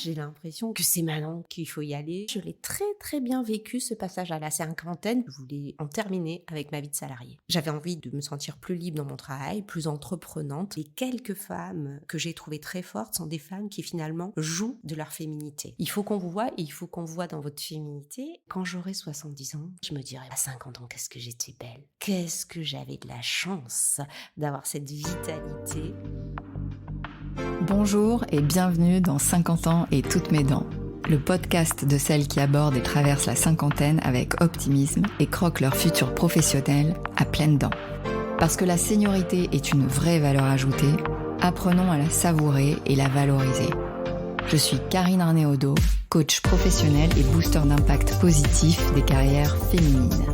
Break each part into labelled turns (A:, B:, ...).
A: j'ai l'impression que c'est maintenant qu'il faut y aller. Je l'ai très très bien vécu ce passage à la cinquantaine. Je voulais en terminer avec ma vie de salariée. J'avais envie de me sentir plus libre dans mon travail, plus entreprenante. Les quelques femmes que j'ai trouvées très fortes sont des femmes qui finalement jouent de leur féminité. Il faut qu'on vous voie et il faut qu'on vous voie dans votre féminité. Quand j'aurai 70 ans, je me dirai à 50 ans, qu'est-ce que j'étais belle. Qu'est-ce que j'avais de la chance d'avoir cette vitalité.
B: Bonjour et bienvenue dans 50 ans et toutes mes dents, le podcast de celles qui abordent et traversent la cinquantaine avec optimisme et croquent leur futur professionnel à pleines dents. Parce que la seniorité est une vraie valeur ajoutée, apprenons à la savourer et la valoriser. Je suis Karine Arnaud, coach professionnel et booster d'impact positif des carrières féminines.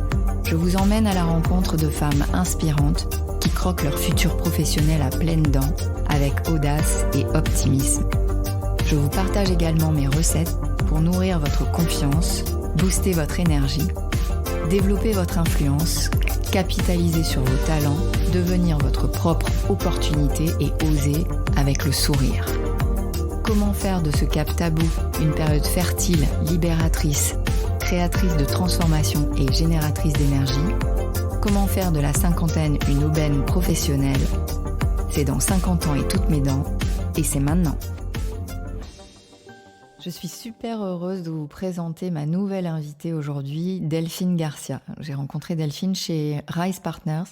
B: Je vous emmène à la rencontre de femmes inspirantes qui croquent leur futur professionnel à pleines dents avec audace et optimisme. Je vous partage également mes recettes pour nourrir votre confiance, booster votre énergie, développer votre influence, capitaliser sur vos talents, devenir votre propre opportunité et oser avec le sourire. Comment faire de ce cap tabou une période fertile, libératrice, créatrice de transformation et génératrice d'énergie? Comment faire de la cinquantaine une aubaine professionnelle? C'est dans 50 ans et toutes mes dents, et c'est maintenant. Je suis super heureuse de vous présenter ma nouvelle invitée aujourd'hui, Delphine Garcia. J'ai rencontré Delphine chez Rise Partners.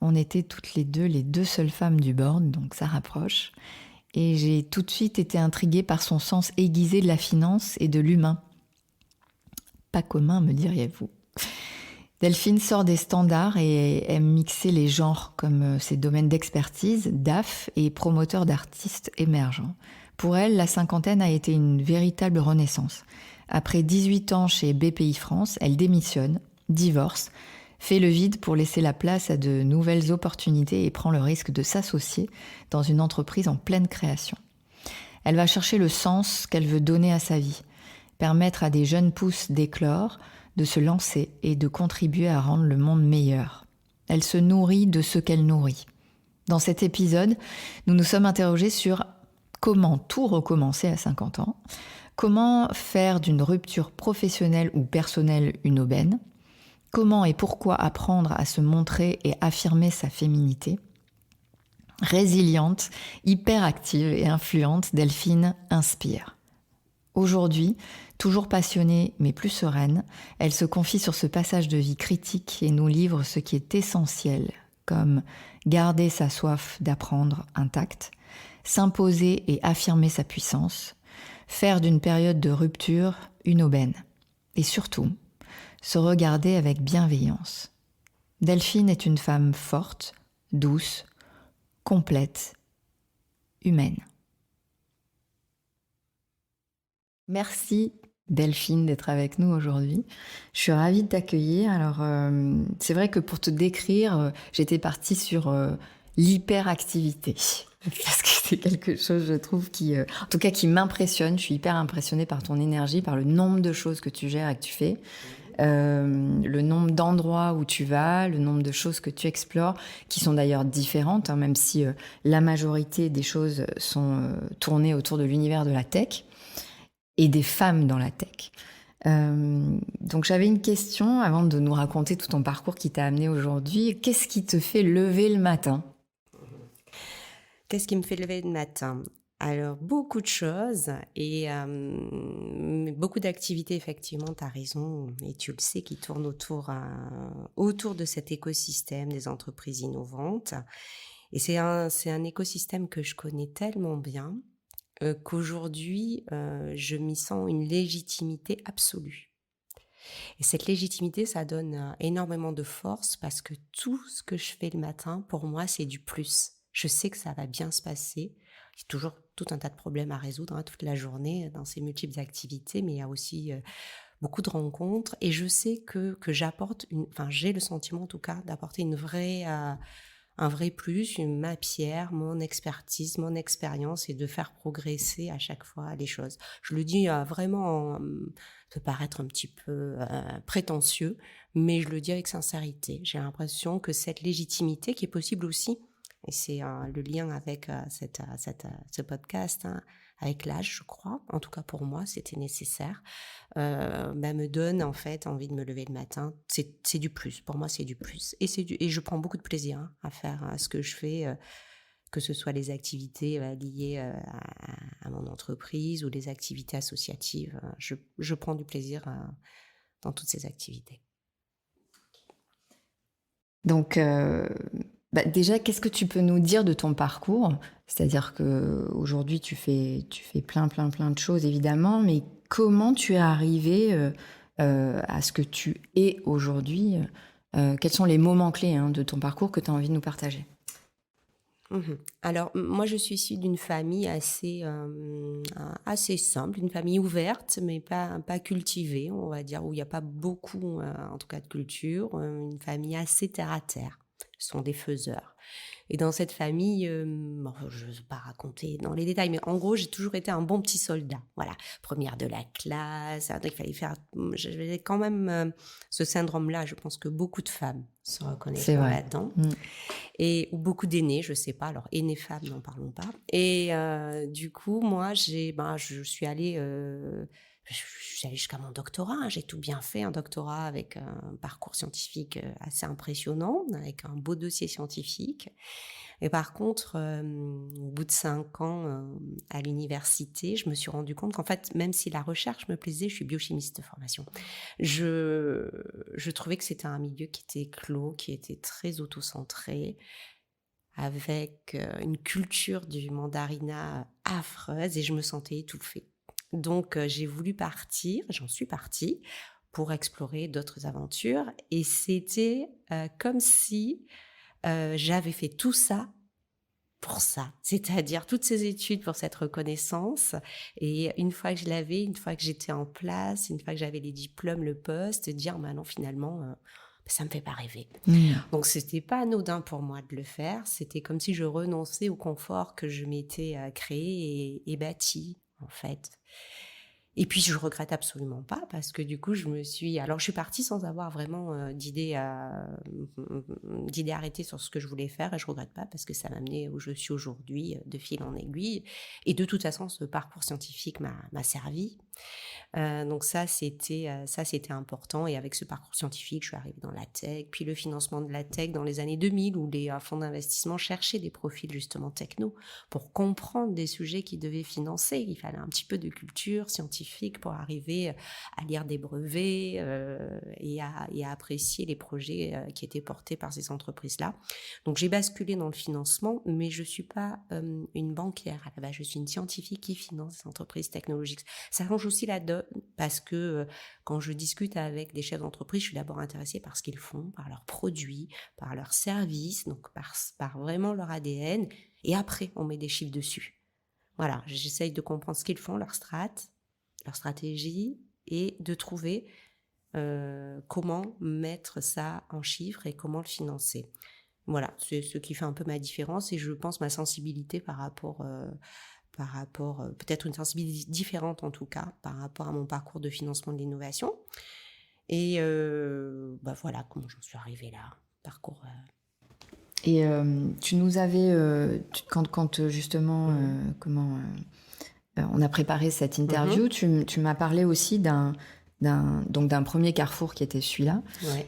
B: On était toutes les deux seules femmes du board, donc ça rapproche. Et j'ai tout de suite été intriguée par son sens aiguisé de la finance et de l'humain. Pas commun, me diriez-vous. Delphine sort des standards et aime mixer les genres comme ses domaines d'expertise, DAF et promoteur d'artistes émergents. Pour elle, la cinquantaine a été une véritable renaissance. Après 18 ans chez BPI France, elle démissionne, divorce, fait le vide pour laisser la place à de nouvelles opportunités et prend le risque de s'associer dans une entreprise en pleine création. Elle va chercher le sens qu'elle veut donner à sa vie, permettre à des jeunes pousses d'éclore, de se lancer et de contribuer à rendre le monde meilleur. Elle se nourrit de ce qu'elle nourrit. Dans cet épisode, nous nous sommes interrogés sur comment tout recommencer à 50 ans, comment faire d'une rupture professionnelle ou personnelle une aubaine, comment et pourquoi apprendre à se montrer et affirmer sa féminité. Résiliente, hyperactive et influente, Delphine inspire. Aujourd'hui, toujours passionnée mais plus sereine, elle se confie sur ce passage de vie critique et nous livre ce qui est essentiel, comme garder sa soif d'apprendre intacte, s'imposer et affirmer sa puissance, faire d'une période de rupture une aubaine, et surtout, se regarder avec bienveillance. Delphine est une femme forte, douce, complète, humaine. Merci Delphine d'être avec nous aujourd'hui. Je suis ravie de t'accueillir. Alors, c'est vrai que pour te décrire, j'étais partie sur l'hyperactivité. Parce que c'est quelque chose, je trouve, en tout cas, qui m'impressionne. Je suis hyper impressionnée par ton énergie, par le nombre de choses que tu gères et que tu fais. Le nombre d'endroits où tu vas, le nombre de choses que tu explores, qui sont d'ailleurs différentes, hein, même si la majorité des choses sont tournées autour de l'univers de la tech et des femmes dans la tech. Donc j'avais une question avant de nous raconter tout ton parcours qui t'a amené aujourd'hui. Qu'est-ce qui te fait lever le matin ?
A: Qu'est-ce qui me fait lever le matin ? Alors, beaucoup de choses et beaucoup d'activités, effectivement, tu as raison, et tu le sais, qui tournent autour de cet écosystème des entreprises innovantes. Et c'est un écosystème que je connais tellement bien qu'aujourd'hui, je m'y sens une légitimité absolue. Et cette légitimité, ça donne énormément de force parce que tout ce que je fais le matin, pour moi, c'est du plus. Je sais que ça va bien se passer. Il y a toujours tout un tas de problèmes à résoudre toute la journée dans ces multiples activités, mais il y a aussi beaucoup de rencontres. Et je sais que j'apporte, j'ai le sentiment en tout cas d'apporter un vrai plus, ma pierre, mon expertise, mon expérience et de faire progresser à chaque fois les choses. Je le dis vraiment, peut paraître un petit peu prétentieux, mais je le dis avec sincérité. J'ai l'impression que cette légitimité qui est possible aussi, et c'est le lien avec ce podcast, avec l'âge, je crois. En tout cas, pour moi, c'était nécessaire. Me donne en fait envie de me lever le matin. C'est du plus. Pour moi, c'est du plus. Et je prends beaucoup de plaisir à faire ce que je fais, que ce soit les activités liées à mon entreprise ou les activités associatives. Je prends du plaisir dans toutes ces activités.
B: Donc, déjà, qu'est-ce que tu peux nous dire de ton parcours? C'est-à-dire qu'aujourd'hui, tu fais plein de choses, évidemment, mais comment tu es arrivé à ce que tu es aujourd'hui? Quels sont les moments clés de ton parcours que tu as envie de nous partager?
A: Alors, moi, je suis issue d'une famille assez simple, une famille ouverte, mais pas cultivée, on va dire, où il n'y a pas beaucoup, en tout cas, de culture. Une famille assez terre à terre. Ce sont des faiseurs. Et dans cette famille, je ne vais pas raconter dans les détails, mais en gros, j'ai toujours été un bon petit soldat. Voilà, première de la classe. Il fallait faire. J'avais quand même ce syndrome-là. Je pense que beaucoup de femmes se reconnaîtront là-dedans. Ou beaucoup d'aînés, je ne sais pas. Alors, aînés femmes, n'en parlons pas. Et du coup, moi, je suis allée. Je suis allée jusqu'à mon doctorat, j'ai tout bien fait, un doctorat avec un parcours scientifique assez impressionnant, avec un beau dossier scientifique. Et par contre, au bout de 5 ans à l'université, je me suis rendu compte qu'en fait, même si la recherche me plaisait, je suis biochimiste de formation. Je trouvais que c'était un milieu qui était clos, qui était très auto-centré, avec une culture du mandarinat affreuse, et je me sentais étouffée. Donc, j'ai voulu partir, j'en suis partie, pour explorer d'autres aventures. Et c'était comme si j'avais fait tout ça pour ça. C'est-à-dire toutes ces études pour cette reconnaissance. Et une fois que je l'avais, une fois que j'étais en place, une fois que j'avais les diplômes, le poste, dire, non, finalement, ça ne me fait pas rêver. Donc, ce n'était pas anodin pour moi de le faire. C'était comme si je renonçais au confort que je m'étais créé et bâti, en fait. Et puis, je regrette absolument pas parce que du coup, je suis partie sans avoir vraiment d'idée arrêtée sur ce que je voulais faire, et je regrette pas parce que ça m'a amené où je suis aujourd'hui de fil en aiguille. Et de toute façon, ce parcours scientifique m'a servi. Donc ça, c'était important. Et avec ce parcours scientifique, je suis arrivée dans la tech, puis le financement de la tech dans les années 2000, où les fonds d'investissement cherchaient des profils justement techno pour comprendre des sujets qu'ils devaient financer. Il fallait un petit peu de culture scientifique pour arriver à lire des brevets et à apprécier les projets qui étaient portés par ces entreprises-là. Donc j'ai basculé dans le financement, mais je ne suis pas une banquière à la base, je suis une scientifique qui finance des entreprises technologiques. Ça change aussi la donne parce que quand je discute avec des chefs d'entreprise, je suis d'abord intéressée par ce qu'ils font, par leurs produits, par leurs services, donc par vraiment leur ADN. Et après, on met des chiffres dessus. Voilà, j'essaye de comprendre ce qu'ils font, leur stratégie, et de trouver comment mettre ça en chiffres et comment le financer. Voilà, c'est ce qui fait un peu ma différence, et je pense ma sensibilité par rapport peut-être une sensibilité différente en tout cas, par rapport à mon parcours de financement de l'innovation. Et voilà comment j'en suis arrivée là, parcours.
B: Et tu nous avais, quand justement, on a préparé cette interview, tu m'as parlé aussi d'un premier carrefour qui était celui-là,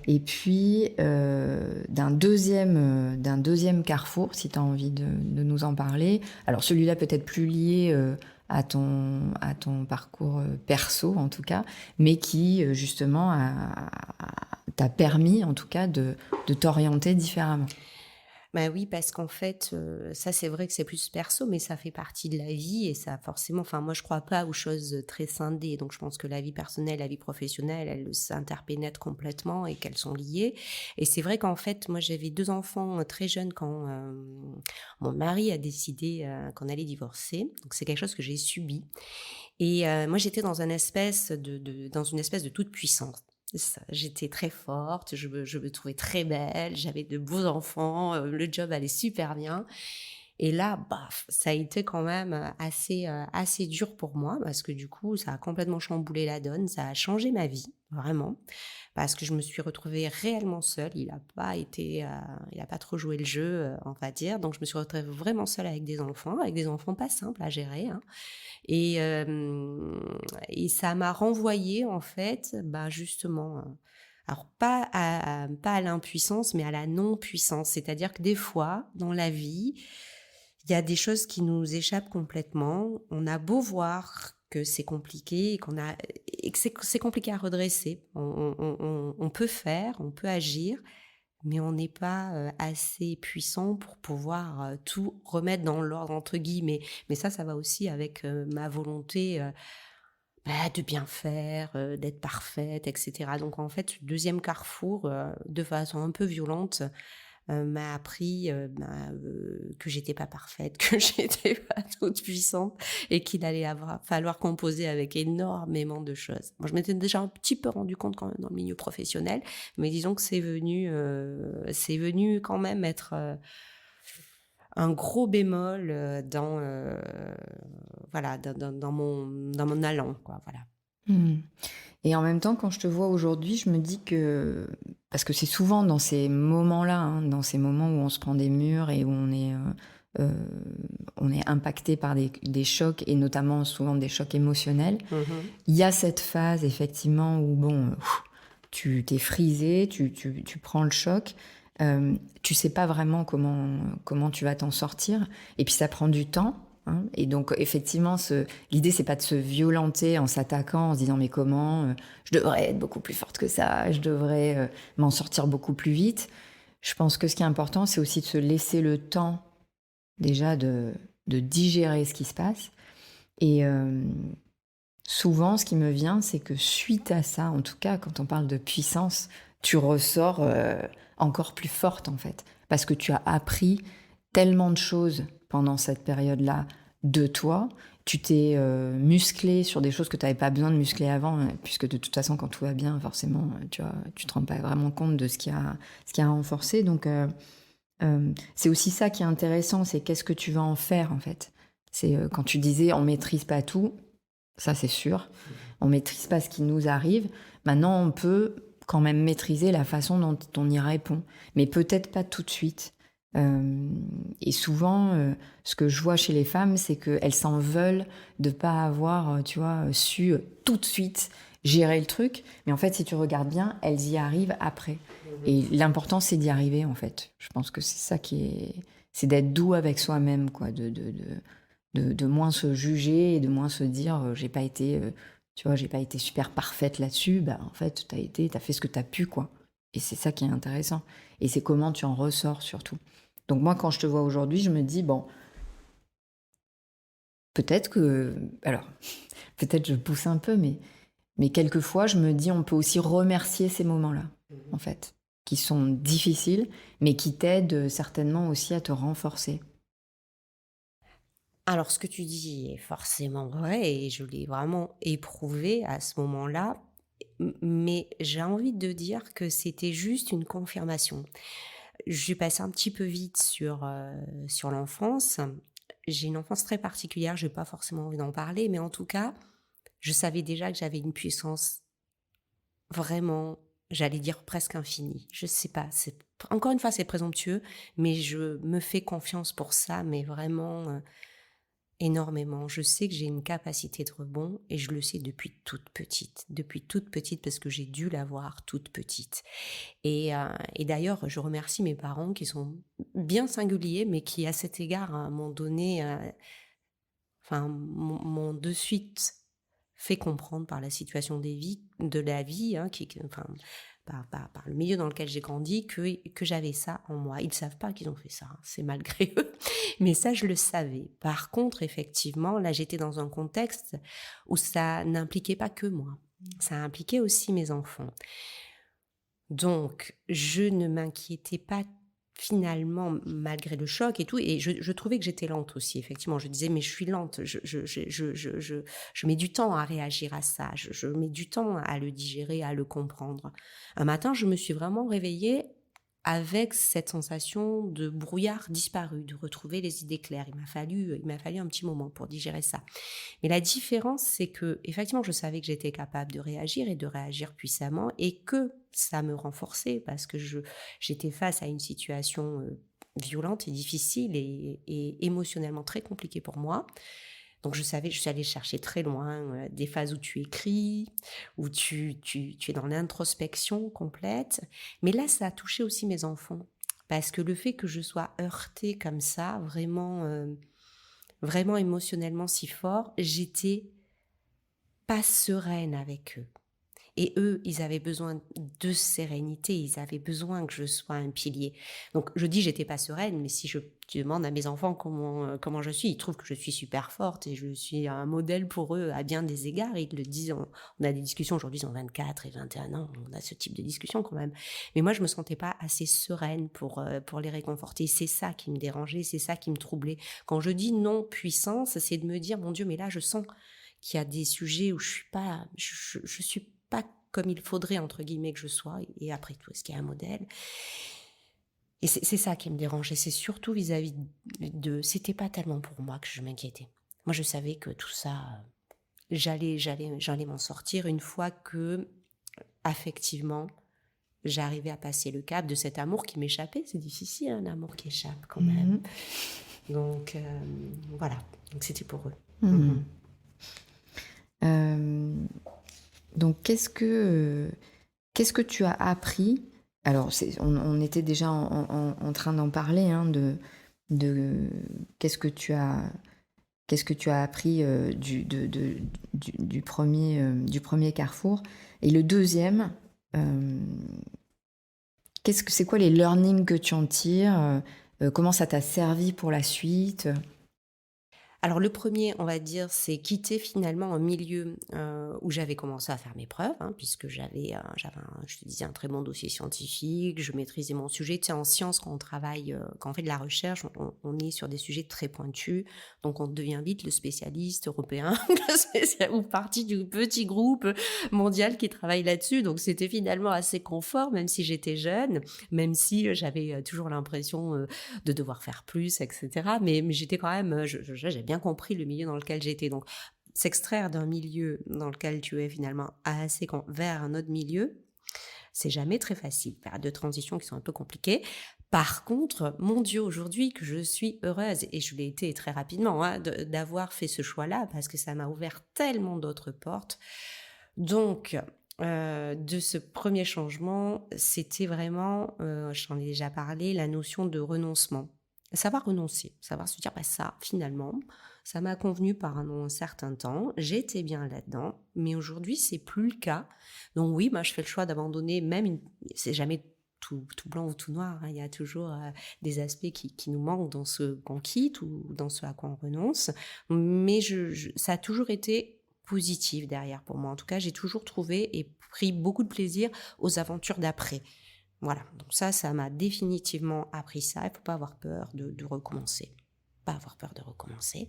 B: et puis d'un deuxième carrefour, si tu as envie de nous en parler. Alors celui-là peut-être plus lié à ton parcours perso en tout cas, mais qui justement t'a permis en tout cas de t'orienter différemment.
A: Bah oui, parce qu'en fait, ça c'est vrai que c'est plus perso, mais ça fait partie de la vie, et ça forcément, moi je crois pas aux choses très scindées, donc je pense que la vie personnelle, la vie professionnelle, elles s'interpénètrent complètement et qu'elles sont liées. Et c'est vrai qu'en fait, moi j'avais 2 enfants très jeunes quand mon mari a décidé qu'on allait divorcer, donc c'est quelque chose que j'ai subi. Et moi j'étais dans une espèce de toute puissance. J'étais très forte, je me trouvais très belle, j'avais de beaux enfants, le job allait super bien. Et là, baf, ça a été quand même assez dur pour moi parce que du coup, ça a complètement chamboulé la donne, ça a changé ma vie, vraiment, parce que je me suis retrouvée réellement seule. Il a pas trop joué le jeu, on va dire. Donc, je me suis retrouvée vraiment seule avec des enfants pas simples à gérer, hein. Et, et ça m'a renvoyée, en fait, bah, justement, alors pas à l'impuissance, mais à la non-puissance. C'est-à-dire que des fois, dans la vie, il y a des choses qui nous échappent complètement. On a beau voir que c'est compliqué et que c'est compliqué à redresser. On peut faire, on peut agir, mais on n'est pas assez puissant pour pouvoir tout remettre dans l'ordre, entre guillemets. Mais ça va aussi avec ma volonté de bien faire, d'être parfaite, etc. Donc en fait, ce deuxième carrefour, de façon un peu violente, m'a appris que j'étais pas parfaite, que j'étais pas toute puissante et qu'il allait falloir composer avec énormément de choses. Moi, je m'étais déjà un petit peu rendu compte quand même dans le milieu professionnel, mais disons que c'est venu quand même être un gros bémol voilà, dans mon allant, quoi, voilà.
B: Mmh. Et en même temps, quand je te vois aujourd'hui, je me dis que parce que c'est souvent dans ces moments-là, hein, dans ces moments où on se prend des murs et où on est impacté par des chocs et notamment souvent des chocs émotionnels,
A: Mhm.
B: il y a cette phase effectivement où bon, tu t'es frisé, tu prends le choc, tu sais pas vraiment comment tu vas t'en sortir et puis ça prend du temps. Hein, et donc effectivement, l'idée c'est pas de se violenter en s'attaquant, en se disant mais comment, je devrais être beaucoup plus forte que ça, je devrais m'en sortir beaucoup plus vite. Je pense que ce qui est important, c'est aussi de se laisser le temps déjà de digérer ce qui se passe. Et souvent, ce qui me vient, c'est que suite à ça, en tout cas quand on parle de puissance, tu ressors encore plus forte en fait, parce que tu as appris tellement de choses pendant cette période-là de toi. Tu t'es musclé sur des choses que tu n'avais pas besoin de muscler avant, puisque de toute façon, quand tout va bien, forcément, tu te rends pas vraiment compte de ce qui a renforcé. Donc, c'est aussi ça qui est intéressant, c'est qu'est-ce que tu vas en faire en fait. C'est quand tu disais on maîtrise pas tout, ça c'est sûr, on maîtrise pas ce qui nous arrive. Maintenant, on peut quand même maîtriser la façon dont on y répond, mais peut-être pas tout de suite. Et souvent, ce que je vois chez les femmes, c'est qu'elles s'en veulent de pas avoir, su tout de suite gérer le truc. Mais en fait, si tu regardes bien, elles y arrivent après. Et l'important, c'est d'y arriver, en fait. Je pense que c'est ça c'est d'être doux avec soi-même, quoi, de moins se juger et de moins se dire, j'ai pas été, j'ai pas été super parfaite là-dessus. Bah, en fait, t'as fait ce que t'as pu, quoi. Et c'est ça qui est intéressant. Et c'est comment tu en ressors, surtout. Donc moi, quand je te vois aujourd'hui, je me dis, bon, peut-être que... Alors, peut-être je pousse un peu, mais quelquefois, je me dis, on peut aussi remercier ces moments-là, en fait, qui sont difficiles, mais qui t'aident certainement aussi à te renforcer.
A: Alors, ce que tu dis est forcément vrai et je l'ai vraiment éprouvé à ce moment-là, mais j'ai envie de dire que c'était juste une confirmation. Je suis passée un petit peu vite sur l'enfance. J'ai une enfance très particulière, je n'ai pas forcément envie d'en parler, mais en tout cas, je savais déjà que j'avais une puissance vraiment, j'allais dire presque infinie. Je sais pas, encore une fois, c'est présomptueux, mais je me fais confiance pour ça, mais vraiment énormément. Je sais que j'ai une capacité de rebond et je le sais depuis toute petite parce que j'ai dû l'avoir toute petite. Et d'ailleurs, je remercie mes parents qui sont bien singuliers, mais qui à cet égard m'ont donné, m'ont de suite fait comprendre par la situation de la vie, hein, par le milieu dans lequel j'ai grandi, que j'avais ça en moi. Ils ne savent pas qu'ils ont fait ça, hein, c'est malgré eux, mais ça, je le savais. Par contre, effectivement, là, j'étais dans un contexte où ça n'impliquait pas que moi, ça impliquait aussi mes enfants. Donc, je ne m'inquiétais pas finalement malgré le choc et tout, et je trouvais que j'étais lente aussi, effectivement. Je disais, mais je suis lente, je mets du temps à réagir à ça, je mets du temps à le digérer, à le comprendre. Un matin, je me suis vraiment réveillée avec cette sensation de brouillard disparu, de retrouver les idées claires. Il m'a fallu un petit moment pour digérer ça. Mais la différence, c'est que, effectivement, je savais que j'étais capable de réagir et de réagir puissamment et que ça me renforçait parce que j'étais face à une situation violente et difficile et émotionnellement très compliquée pour moi. Donc je savais, je suis allée chercher très loin des phases où tu écris, où tu es dans l'introspection complète. Mais là, ça a touché aussi mes enfants. Parce que le fait que je sois heurtée comme ça, vraiment émotionnellement si fort, j'étais pas sereine avec eux. Et eux, ils avaient besoin de sérénité, ils avaient besoin que je sois un pilier. Donc je dis j'étais pas sereine, mais si je demande à mes enfants comment je suis, ils trouvent que je suis super forte et je suis un modèle pour eux à bien des égards. Ils le disent, on a des discussions aujourd'hui, ils ont 24 et 21 ans, on a ce type de discussion quand même. Mais moi je me sentais pas assez sereine pour les réconforter. C'est ça qui me dérangeait, c'est ça qui me troublait. Quand je dis non puissance, c'est de me dire mon Dieu, mais là je sens qu'il y a des sujets où je suis pas comme il faudrait, entre guillemets, que je sois. Et après tout, est-ce qu'il y a un modèle? Et c'est ça qui me dérangeait. C'est surtout vis-à-vis de... C'était pas tellement pour moi que je m'inquiétais. Moi, je savais que tout ça, j'allais m'en sortir une fois que, affectivement, j'arrivais à passer le cap de cet amour qui m'échappait. C'est difficile, un amour qui échappe quand même. Donc, voilà. Donc, c'était pour eux.
B: Donc, qu'est-ce que tu as appris? Alors, on était déjà en train d'en parler, hein, de qu'est-ce que tu as appris du premier carrefour. Et le deuxième, c'est quoi les learnings que tu en tires? Comment ça t'a servi pour la suite?
A: Alors le premier, on va dire, c'est quitter finalement un milieu où j'avais commencé à faire mes preuves, hein, puisque je te disais, un très bon dossier scientifique, je maîtrisais mon sujet. Tu sais, en sciences, quand on travaille, quand on fait de la recherche, on est sur des sujets très pointus, donc on devient vite le spécialiste européen ou partie du petit groupe mondial qui travaille là-dessus. Donc c'était finalement assez confort, même si j'étais jeune, même si j'avais toujours l'impression de devoir faire plus, etc. Mais j'étais quand même, j'ai bien compris le milieu dans lequel j'étais. Donc, s'extraire d'un milieu dans lequel tu es finalement vers un autre milieu, c'est jamais très facile. Périodes de transition qui sont un peu compliquées. Par contre, mon Dieu, aujourd'hui que je suis heureuse, et je l'ai été très rapidement, hein, d'avoir fait ce choix-là, parce que ça m'a ouvert tellement d'autres portes. Donc, de ce premier changement, c'était vraiment, je t'en ai déjà parlé, la notion de renoncement. Savoir renoncer, savoir se dire, bah ça, finalement, ça m'a convenu pendant un certain temps, j'étais bien là-dedans, mais aujourd'hui, c'est plus le cas. Donc oui, moi, je fais le choix d'abandonner, c'est jamais tout blanc ou tout noir, hein, il y a toujours des aspects qui nous manquent dans ce qu'on quitte ou dans ce à quoi on renonce, mais ça a toujours été positif derrière pour moi. En tout cas, j'ai toujours trouvé et pris beaucoup de plaisir aux aventures d'après. Voilà, donc ça m'a définitivement appris ça. Il ne faut pas avoir peur de recommencer. Pas avoir peur de recommencer.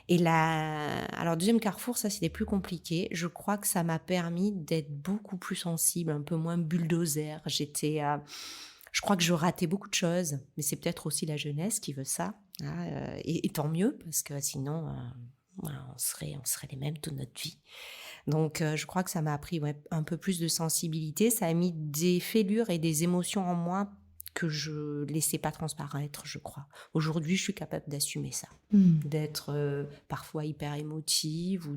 A: Et alors deuxième carrefour, ça c'était plus compliqué. Je crois que ça m'a permis d'être beaucoup plus sensible, un peu moins bulldozer. Je crois que je ratais beaucoup de choses, mais c'est peut-être aussi la jeunesse qui veut ça. Hein, et tant mieux, parce que sinon, voilà, on serait les mêmes toute notre vie. Donc, je crois que ça m'a appris un peu plus de sensibilité. Ça a mis des fêlures et des émotions en moi que je laissais pas transparaître, je crois. Aujourd'hui, je suis capable d'assumer ça, d'être parfois hyper émotive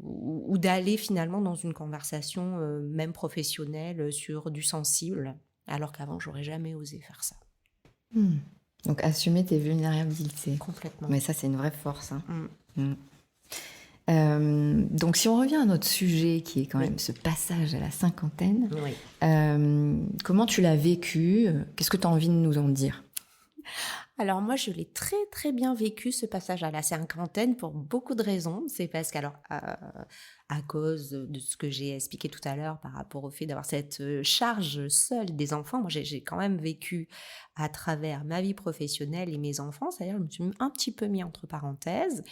A: ou d'aller finalement dans une conversation même professionnelle sur du sensible, alors qu'avant, j'aurais jamais osé faire ça.
B: Donc, assumer tes vulnérabilités.
A: Complètement.
B: Mais ça, c'est une vraie force. Hein. Donc, si on revient à notre sujet, qui est quand même ce passage à la cinquantaine, comment tu l'as vécu? Qu'est-ce que tu as envie de nous en dire?
A: Alors moi, je l'ai très très bien vécu, ce passage à la cinquantaine, pour beaucoup de raisons. C'est parce qu'alors, à cause de ce que j'ai expliqué tout à l'heure par rapport au fait d'avoir cette charge seule des enfants, moi j'ai quand même vécu à travers ma vie professionnelle et mes enfants, c'est-à-dire je me suis un petit peu mis entre parenthèses,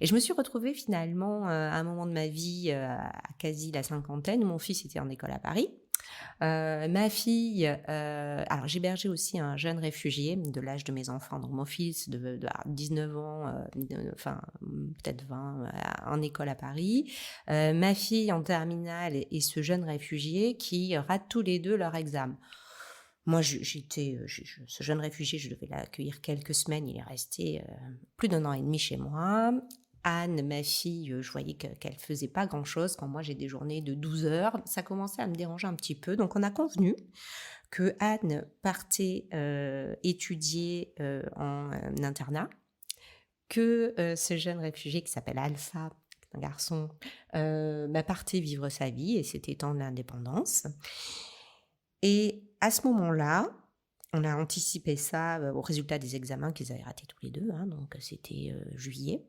A: et je me suis retrouvée finalement à un moment de ma vie, à quasi la cinquantaine, où mon fils était en école à Paris. Ma fille, alors j'hébergeais aussi un jeune réfugié de l'âge de mes enfants, donc mon fils de 19 ans, enfin peut-être 20, en école à Paris, ma fille en terminale et ce jeune réfugié qui ratent tous les 2 leur examen. Moi, j'étais, ce jeune réfugié, je devais l'accueillir quelques semaines, il est resté plus d'un an et demi chez moi. Anne, ma fille, je voyais qu'elle faisait pas grand-chose. Quand moi j'ai des journées de 12 heures, ça commençait à me déranger un petit peu. Donc on a convenu que Anne partait étudier en internat, que ce jeune réfugié qui s'appelle Alpha, un garçon, partait vivre sa vie et c'était temps de l'indépendance. Et à ce moment-là, on a anticipé ça au résultat des examens qu'ils avaient ratés tous les 2, hein, donc c'était juillet.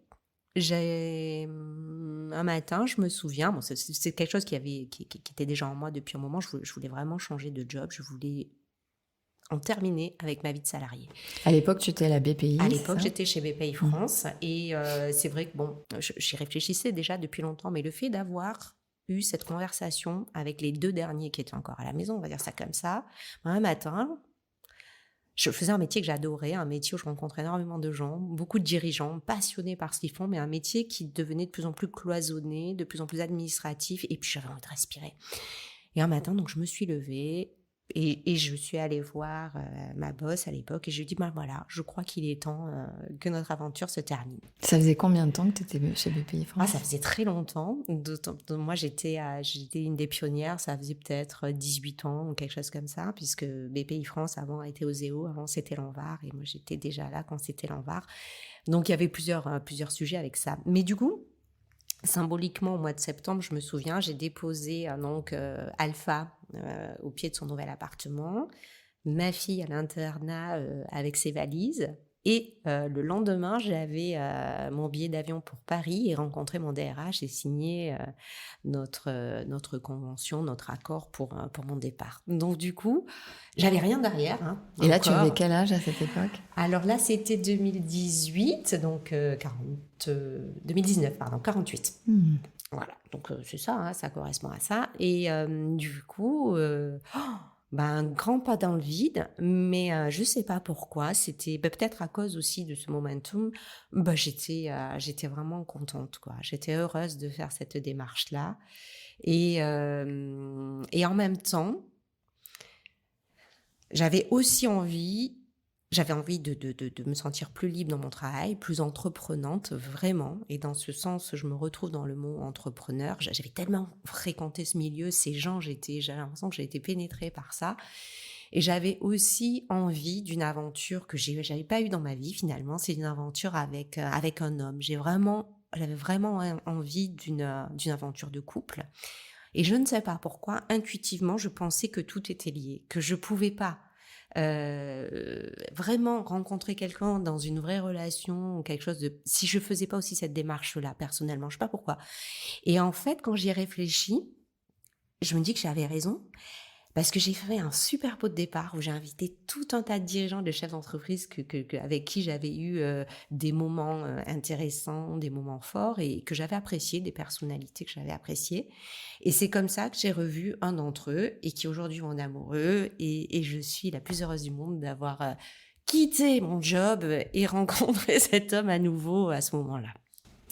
A: Un matin, je me souviens, bon, c'est quelque chose qui était déjà en moi depuis un moment, je voulais vraiment changer de job, je voulais en terminer avec ma vie de salariée.
B: À l'époque, tu étais à la BPI,
A: À
B: c'est
A: l'époque,
B: ça?
A: j'étais chez BPI France et c'est vrai que bon, j'y réfléchissais déjà depuis longtemps, mais le fait d'avoir eu cette conversation avec les 2 derniers qui étaient encore à la maison, on va dire ça comme ça, un matin, je faisais un métier que j'adorais, un métier où je rencontrais énormément de gens, beaucoup de dirigeants passionnés par ce qu'ils font, mais un métier qui devenait de plus en plus cloisonné, de plus en plus administratif, et puis j'avais envie de respirer. Et un matin, donc je me suis levée et je suis allée voir ma boss à l'époque et je lui ai dit, voilà, je crois qu'il est temps que notre aventure se termine.
B: Ça faisait combien de temps que tu étais chez BPI France?
A: Ça faisait très longtemps. Moi, j'étais une des pionnières. Ça faisait peut-être 18 ans ou quelque chose comme ça, puisque BPI France, avant, était au Zéo. Avant, c'était l'Anvar. Et moi, j'étais déjà là quand c'était l'Anvar. Donc, il y avait plusieurs sujets avec ça. Mais du coup, symboliquement, au mois de septembre, je me souviens, j'ai déposé Alpha au pied de son nouvel appartement, ma fille à l'internat avec ses valises. Et le lendemain, j'avais mon billet d'avion pour Paris et rencontré mon DRH et signé notre convention, notre accord pour mon départ. Donc du coup, j'avais rien derrière. Hein,
B: et là, tu avais
A: encore.
B: quel âge à cette époque?
A: Alors là, c'était 2018, donc 2019, pardon, 48. Voilà, donc c'est ça, hein, ça correspond à ça. Et du coup, un grand pas dans le vide, mais je sais pas pourquoi. C'était peut-être à cause aussi de ce momentum. J'étais vraiment contente, quoi. J'étais heureuse de faire cette démarche-là. Et en même temps, j'avais envie de me sentir plus libre dans mon travail, plus entreprenante, vraiment. Et dans ce sens, je me retrouve dans le mot entrepreneur. J'avais tellement fréquenté ce milieu, ces gens, j'avais l'impression que j'ai été pénétrée par ça. Et j'avais aussi envie d'une aventure que j'avais pas eue dans ma vie, finalement. C'est une aventure avec un homme. J'avais vraiment envie d'une aventure de couple. Et je ne sais pas pourquoi, intuitivement, je pensais que tout était lié, que je pouvais pas vraiment rencontrer quelqu'un dans une vraie relation ou quelque chose de... Si je faisais pas aussi cette démarche-là, personnellement, je sais pas pourquoi. Et en fait, quand j'y ai réfléchi, je me dis que j'avais raison. Parce que j'ai fait un super pot de départ où j'ai invité tout un tas de dirigeants, de chefs d'entreprise avec qui j'avais eu des moments intéressants, des moments forts et que j'avais appréciés, des personnalités que j'avais appréciées. Et c'est comme ça que j'ai revu un d'entre eux et qui aujourd'hui est mon amoureux. Et je suis la plus heureuse du monde d'avoir quitté mon job et rencontré cet homme à nouveau à ce moment-là.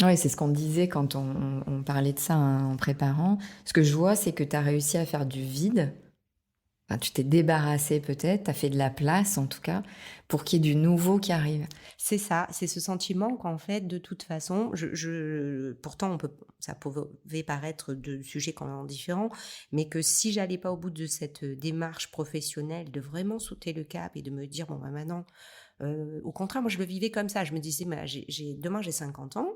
B: Oui, c'est ce qu'on disait quand on parlait de ça, hein, en préparant. Ce que je vois, c'est que tu as réussi à faire du vide. Enfin, tu t'es débarrassé peut-être, tu as fait de la place en tout cas, pour qu'il y ait du nouveau qui arrive.
A: C'est ça, c'est ce sentiment qu'en fait, de toute façon, pourtant ça pouvait paraître de sujets complètement différents, mais que si j'allais pas au bout de cette démarche professionnelle, de vraiment sauter le cap et de me dire, maintenant, au contraire, moi je le vivais comme ça, je me disais, demain j'ai 50 ans,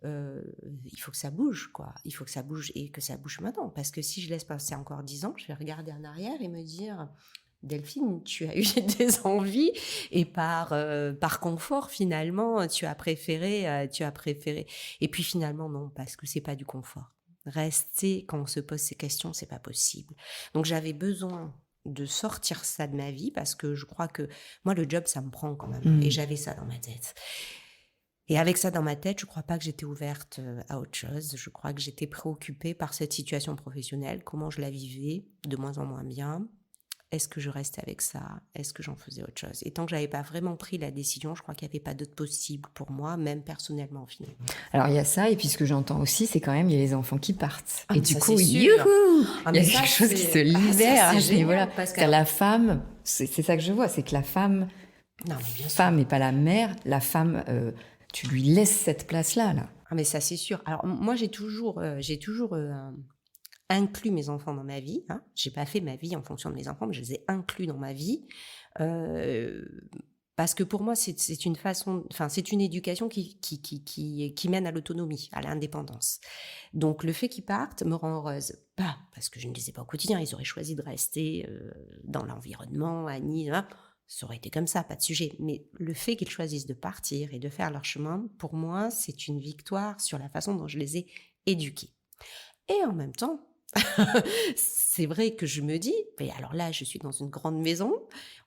A: il faut que ça bouge, quoi. Il faut que ça bouge et que ça bouge maintenant. Parce que si je laisse passer encore 10 ans, je vais regarder en arrière et me dire, Delphine, tu as eu des envies et par confort, finalement, tu as préféré. Et puis finalement, non, parce que c'est pas du confort. Rester, quand on se pose ces questions, c'est pas possible. Donc j'avais besoin de sortir ça de ma vie parce que je crois que moi, le job, ça me prend quand même. Et j'avais ça dans ma tête. Et avec ça dans ma tête, je crois pas que j'étais ouverte, à autre chose. Je crois que j'étais préoccupée par cette situation professionnelle, comment je la vivais, de moins en moins bien. Est-ce que je restais avec ça? Est-ce que j'en faisais autre chose? Et tant que j'avais pas vraiment pris la décision, je crois qu'il y avait pas d'autre possible pour moi, même personnellement, finalement.
B: Alors il y a ça, et puis ce que j'entends aussi, c'est quand même, il y a les enfants qui partent.
A: Ah
B: Et
A: mais
B: du
A: ça,
B: coup,
A: c'est sûr!
B: youhou!
A: Ah
B: Il y
A: mais
B: a
A: ça,
B: quelque chose qui se
A: c'est
B: libère à ce niveau-là.
A: génial parce que
B: C'est-à-dire la femme, c'est ça que je vois, c'est que la femme,
A: non, mais bien sûr.
B: femme et pas la mère, la femme, tu lui laisses cette place-là, là.
A: Ah mais ça, c'est sûr. Alors moi, j'ai toujours, inclus mes enfants dans ma vie, hein. J'ai pas fait ma vie en fonction de mes enfants, mais je les ai inclus dans ma vie, heu, parce que pour moi, c'est une façon enfin, c'est une éducation qui mène à l'autonomie, à l'indépendance. Donc le fait qu'ils partent me rend heureuse. Pas parce que je ne les ai pas au quotidien, ils auraient choisi de rester, dans l'environnement, à Nice, hein, ça aurait été comme ça, pas de sujet. Mais le fait qu'ils choisissent de partir et de faire leur chemin, pour moi, c'est une victoire sur la façon dont je les ai éduqués. Et en même temps, c'est vrai que je me dis, mais alors là, je suis dans une grande maison,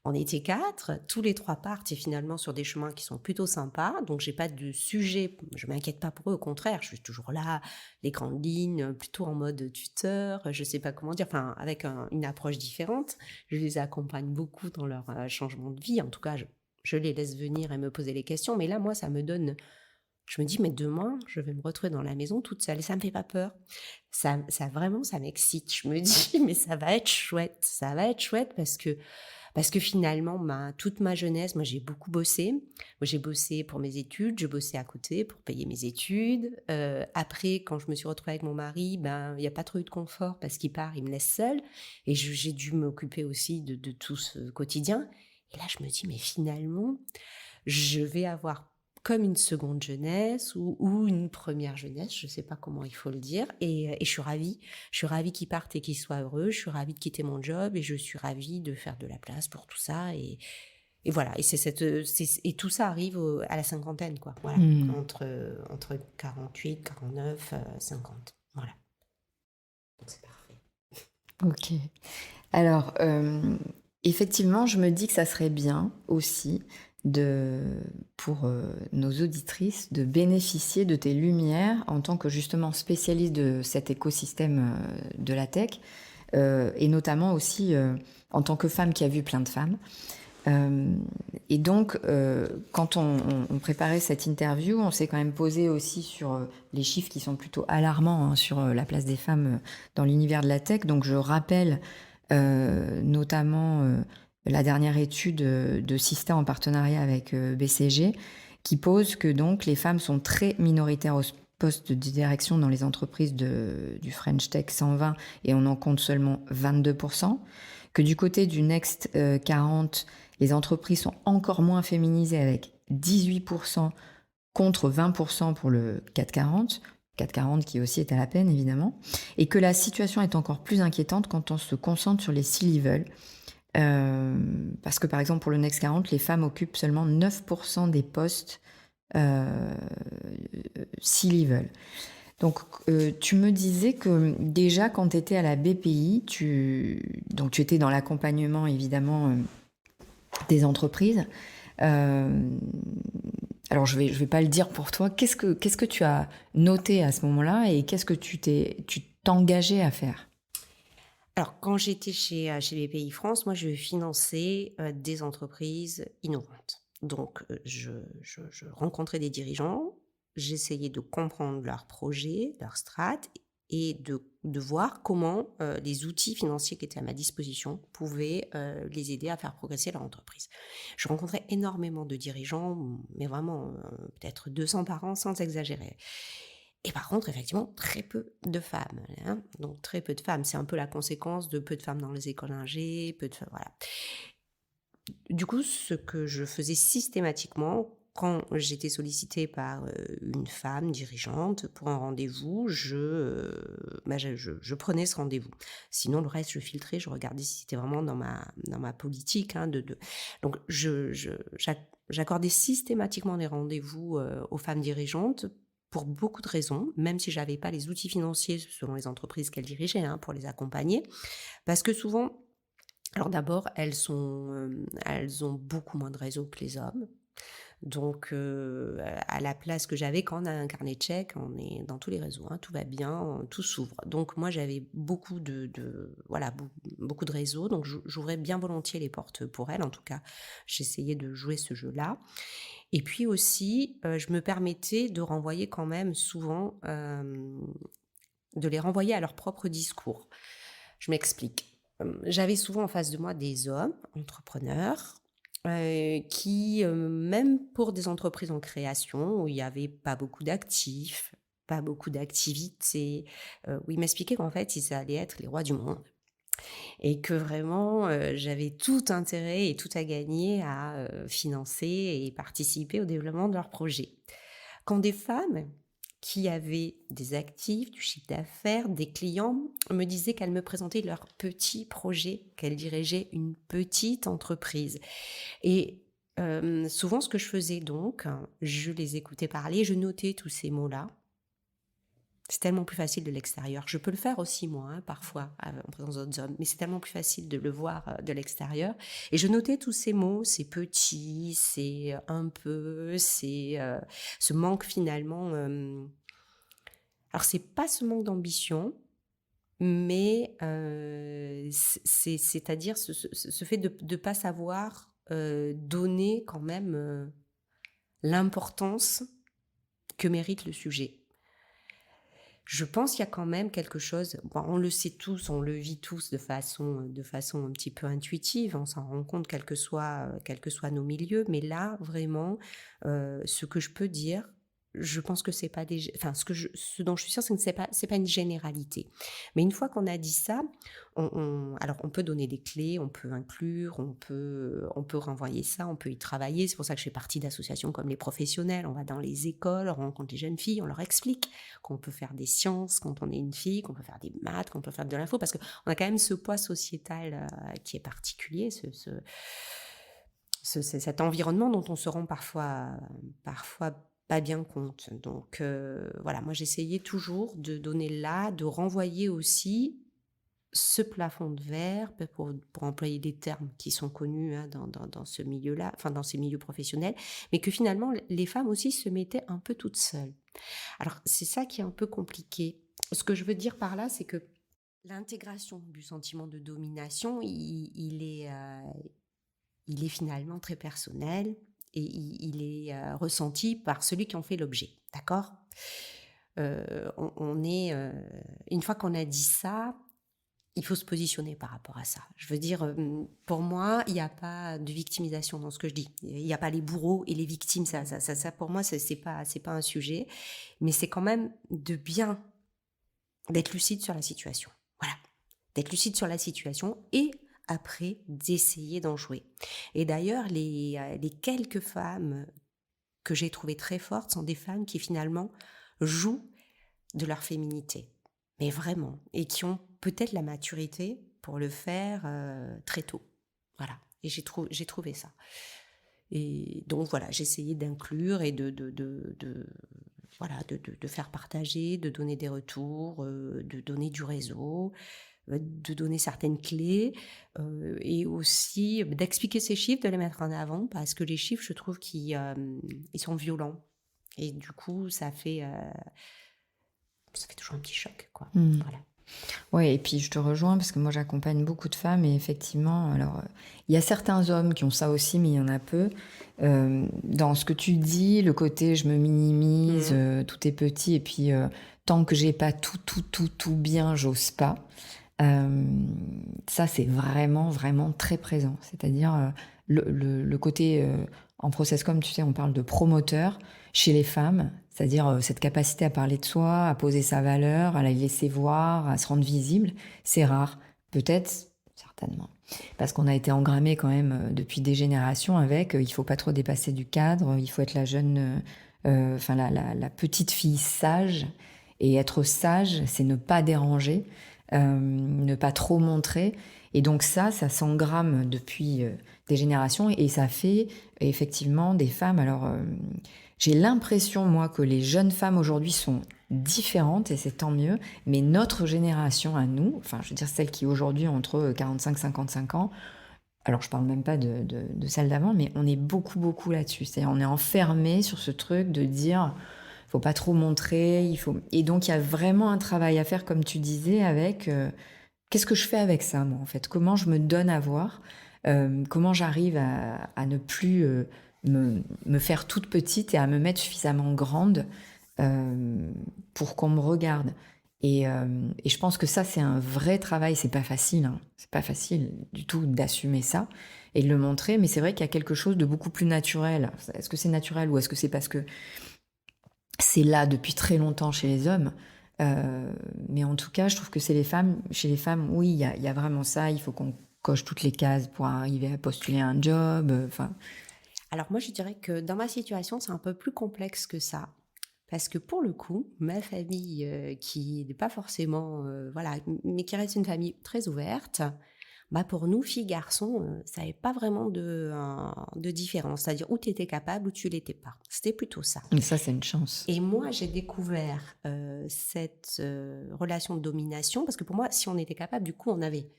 A: on était 4, tous les 3 partent et finalement sur des chemins qui sont plutôt sympas, donc j'ai pas de sujet, je m'inquiète pas pour eux, au contraire, je suis toujours là, les grandes lignes, plutôt en mode tuteur, je sais pas comment dire, enfin avec une approche différente. Je les accompagne beaucoup dans leur changement de vie, en tout cas, je les laisse venir et me poser les questions, mais là, moi, ça me donne je me dis: «Mais demain, je vais me retrouver dans la maison toute seule» et ça me fait pas peur. Ça vraiment, ça m'excite. Je me dis: «Mais ça va être chouette» parce que finalement, toute ma jeunesse, moi, j'ai beaucoup bossé. Moi, j'ai bossé pour mes études, je bossais à côté pour payer mes études. Après, quand je me suis retrouvée avec mon mari, ben, il y a pas trop eu de confort parce qu'il part, il me laisse seule et j'ai dû m'occuper aussi de tout ce quotidien et là, je me dis: «Mais finalement, je vais avoir comme une seconde jeunesse ou une première jeunesse, je ne sais pas comment il faut le dire, et je suis ravie. Je suis ravie qu'ils partent et qu'ils soient heureux. Je suis ravie de quitter mon job et je suis ravie de faire de la place pour tout ça. Et voilà. Et et tout ça arrive à la cinquantaine, quoi. Voilà,
B: Hmm.
A: entre 48, 49, 50. Voilà. Donc c'est parfait.
B: Ok. Alors, effectivement, je me dis que ça serait bien aussi pour nos auditrices de bénéficier de tes lumières en tant que justement spécialiste de cet écosystème de la tech, et notamment aussi en tant que femme qui a vu plein de femmes. Et donc, quand on préparait cette interview, on s'est quand même posé aussi sur les chiffres qui sont plutôt alarmants, hein, sur la place des femmes dans l'univers de la tech. Donc, je rappelle notamment la dernière étude de Sista en partenariat avec BCG, qui pose que donc les femmes sont très minoritaires au poste de direction dans les entreprises du French Tech 120 et on en compte seulement 22%. Que du côté du Next 40, les entreprises sont encore moins féminisées avec 18% contre 20% pour le 440. 440 qui aussi est à la peine évidemment. Et que la situation est encore plus inquiétante quand on se concentre sur les C-level. Parce que par exemple pour le Next 40, les femmes occupent seulement 9% des postes C-level. Donc, tu me disais que déjà, quand tu étais à la BPI, donc tu étais dans l'accompagnement, évidemment, des entreprises. Alors, je vais pas le dire pour toi. Qu'est-ce que tu as noté à ce moment-là et qu'est-ce que tu t'engageais à faire?
A: Alors, quand j'étais chez BPI France, moi, je finançais des entreprises innovantes. Donc, je rencontrais des dirigeants, j'essayais de comprendre leurs projets, leurs strates et de voir comment les outils financiers qui étaient à ma disposition pouvaient les aider à faire progresser leur entreprise. Je rencontrais énormément de dirigeants, mais vraiment peut-être 200 par an sans exagérer. Et par contre, effectivement, très peu de femmes, hein. Donc très peu de femmes, c'est un peu la conséquence de peu de femmes dans les écoles ingé, peu de femmes, voilà. Du coup, ce que je faisais systématiquement quand j'étais sollicitée par une femme dirigeante pour un rendez-vous, je prenais ce rendez-vous. Sinon, le reste, je filtrais, je regardais si c'était vraiment dans ma politique, hein, Donc, j'accordais systématiquement des rendez-vous aux femmes dirigeantes pour beaucoup de raisons, même si j'avais pas les outils financiers selon les entreprises qu'elles dirigeaient, hein, pour les accompagner. Parce que souvent, alors d'abord, elles ont beaucoup moins de réseau que les hommes. Donc, à la place que j'avais quand on a un carnet de chèques, on est dans tous les réseaux, hein, tout va bien, tout s'ouvre. Donc moi, j'avais beaucoup voilà, beaucoup de réseaux, donc j'ouvrais bien volontiers les portes pour elle. En tout cas, j'essayais de jouer ce jeu-là. Et puis aussi, je me permettais de renvoyer quand même souvent, de les renvoyer à leur propre discours. Je m'explique. J'avais souvent en face de moi des hommes entrepreneurs qui, même pour des entreprises en création où il n'y avait pas beaucoup d'actifs, pas beaucoup d'activités, où ils m'expliquaient qu'en fait, ils allaient être les rois du monde et que vraiment, j'avais tout intérêt et tout à gagner à financer et participer au développement de leurs projets. Quand des femmes qui avaient des actifs, du chiffre d'affaires, des clients, me disaient qu'elles me présentaient leurs petits projets, qu'elles dirigeaient une petite entreprise. Et souvent, ce que je faisais donc, je les écoutais parler, je notais tous ces mots-là. C'est tellement plus facile de l'extérieur. Je peux le faire aussi, moi, hein, parfois, en présence d'autres hommes, mais c'est tellement plus facile de le voir de l'extérieur. Et je notais tous ces mots, c'est petit, c'est un peu, c'est ce manque finalement. Alors, c'est pas ce manque d'ambition, mais c'est-à-dire ce fait de ne pas savoir donner quand même l'importance que mérite le sujet. Je pense qu'il y a quand même quelque chose, bon, on le sait tous, on le vit tous de façon un petit peu intuitive, on s'en rend compte quels que soient nos milieux, mais là, vraiment, ce que je peux dire, je pense que c'est pas ce dont je suis sûre, c'est que c'est pas une généralité. Mais une fois qu'on a dit ça, alors on peut donner des clés, on peut inclure, on peut renvoyer ça, on peut y travailler. C'est pour ça que je fais partie d'associations comme les professionnels. On va dans les écoles, on rencontre les jeunes filles, on leur explique qu'on peut faire des sciences quand on est une fille, qu'on peut faire des maths, qu'on peut faire de l'info, parce qu'on a quand même ce poids sociétal qui est particulier, cet environnement dont on se rend parfois pas bien compte. Donc voilà, moi j'essayais toujours de donner là, de renvoyer aussi ce plafond de verre, pour employer des termes qui sont connus hein, dans ce milieu-là, enfin dans ces milieux professionnels, mais que finalement les femmes aussi se mettaient un peu toutes seules. Alors c'est ça qui est un peu compliqué. Ce que je veux dire par là, c'est que l'intégration du sentiment de domination, il est finalement très personnel et il est ressenti par celui qui en fait l'objet, d'accord ? Une fois qu'on a dit ça, il faut se positionner par rapport à ça. Je veux dire, pour moi, il n'y a pas de victimisation dans ce que je dis. Il n'y a pas les bourreaux et les victimes. Ça pour moi, c'est pas un sujet. Mais c'est quand même d'être lucide sur la situation. Voilà. D'être lucide sur la situation et après d'essayer d'en jouer. Et d'ailleurs, les quelques femmes que j'ai trouvées très fortes sont des femmes qui finalement jouent de leur féminité. Mais vraiment. Et qui ont peut-être la maturité pour le faire très tôt. Voilà. Et j'ai trouvé ça. Et donc voilà, j'essayais d'inclure et de faire partager, de donner des retours, de donner du réseau, de donner certaines clés et aussi d'expliquer ces chiffres, de les mettre en avant parce que les chiffres, je trouve qu'ils ils sont violents. Et du coup, ça fait toujours un petit choc, quoi. Voilà.
B: Oui, et puis je te rejoins parce que moi j'accompagne beaucoup de femmes et effectivement, alors il y a certains hommes qui ont ça aussi, mais il y en a peu. Dans ce que tu dis, le côté je me minimise, tout est petit et puis tant que j'ai pas tout bien, j'ose pas. Ça c'est vraiment vraiment très présent. C'est-à-dire le côté en processcom, tu sais, on parle de promoteur chez les femmes. C'est-à-dire cette capacité à parler de soi, à poser sa valeur, à la laisser voir, à se rendre visible, c'est rare. Peut-être, certainement. Parce qu'on a été engrammé quand même depuis des générations avec il faut pas trop dépasser du cadre, il faut être la jeune, la petite fille sage. Et être sage, c'est ne pas déranger, ne pas trop montrer. Et donc ça s'engramme depuis des générations et ça fait effectivement des femmes. Alors, j'ai l'impression, moi, que les jeunes femmes aujourd'hui sont différentes et c'est tant mieux. Mais notre génération à nous, enfin, je veux dire celle qui aujourd'hui ont entre 45 et 55 ans, alors je parle même pas de celle d'avant, mais on est beaucoup, beaucoup là-dessus. C'est-à-dire on est enfermé sur ce truc de dire, faut pas trop montrer, il faut... Et donc il y a vraiment un travail à faire, comme tu disais, avec qu'est-ce que je fais avec ça, moi, en fait? Comment je me donne à voir? Comment j'arrive à ne plus me faire toute petite et à me mettre suffisamment grande pour qu'on me regarde. Et je pense que ça, c'est un vrai travail. C'est pas facile, hein. C'est pas facile du tout d'assumer ça et de le montrer. Mais c'est vrai qu'il y a quelque chose de beaucoup plus naturel. Est-ce que c'est naturel ou est-ce que c'est parce que c'est là depuis très longtemps chez les hommes? Mais en tout cas, je trouve que c'est les femmes. Chez les femmes, oui, il y a vraiment ça. Il faut qu'on coche toutes les cases pour arriver à postuler à un job. Enfin,
A: Alors moi, je dirais que dans ma situation, c'est un peu plus complexe que ça. Parce que pour le coup, ma famille, qui n'est pas forcément, voilà, mais qui reste une famille très ouverte, bah pour nous, filles, garçons, ça n'avait pas vraiment de différence. C'est-à-dire où tu étais capable ou tu l'étais pas. C'était plutôt ça.
B: mais ça, c'est une chance.
A: Et moi, j'ai découvert cette relation de domination, parce que pour moi, si on était capable, du coup, on avait.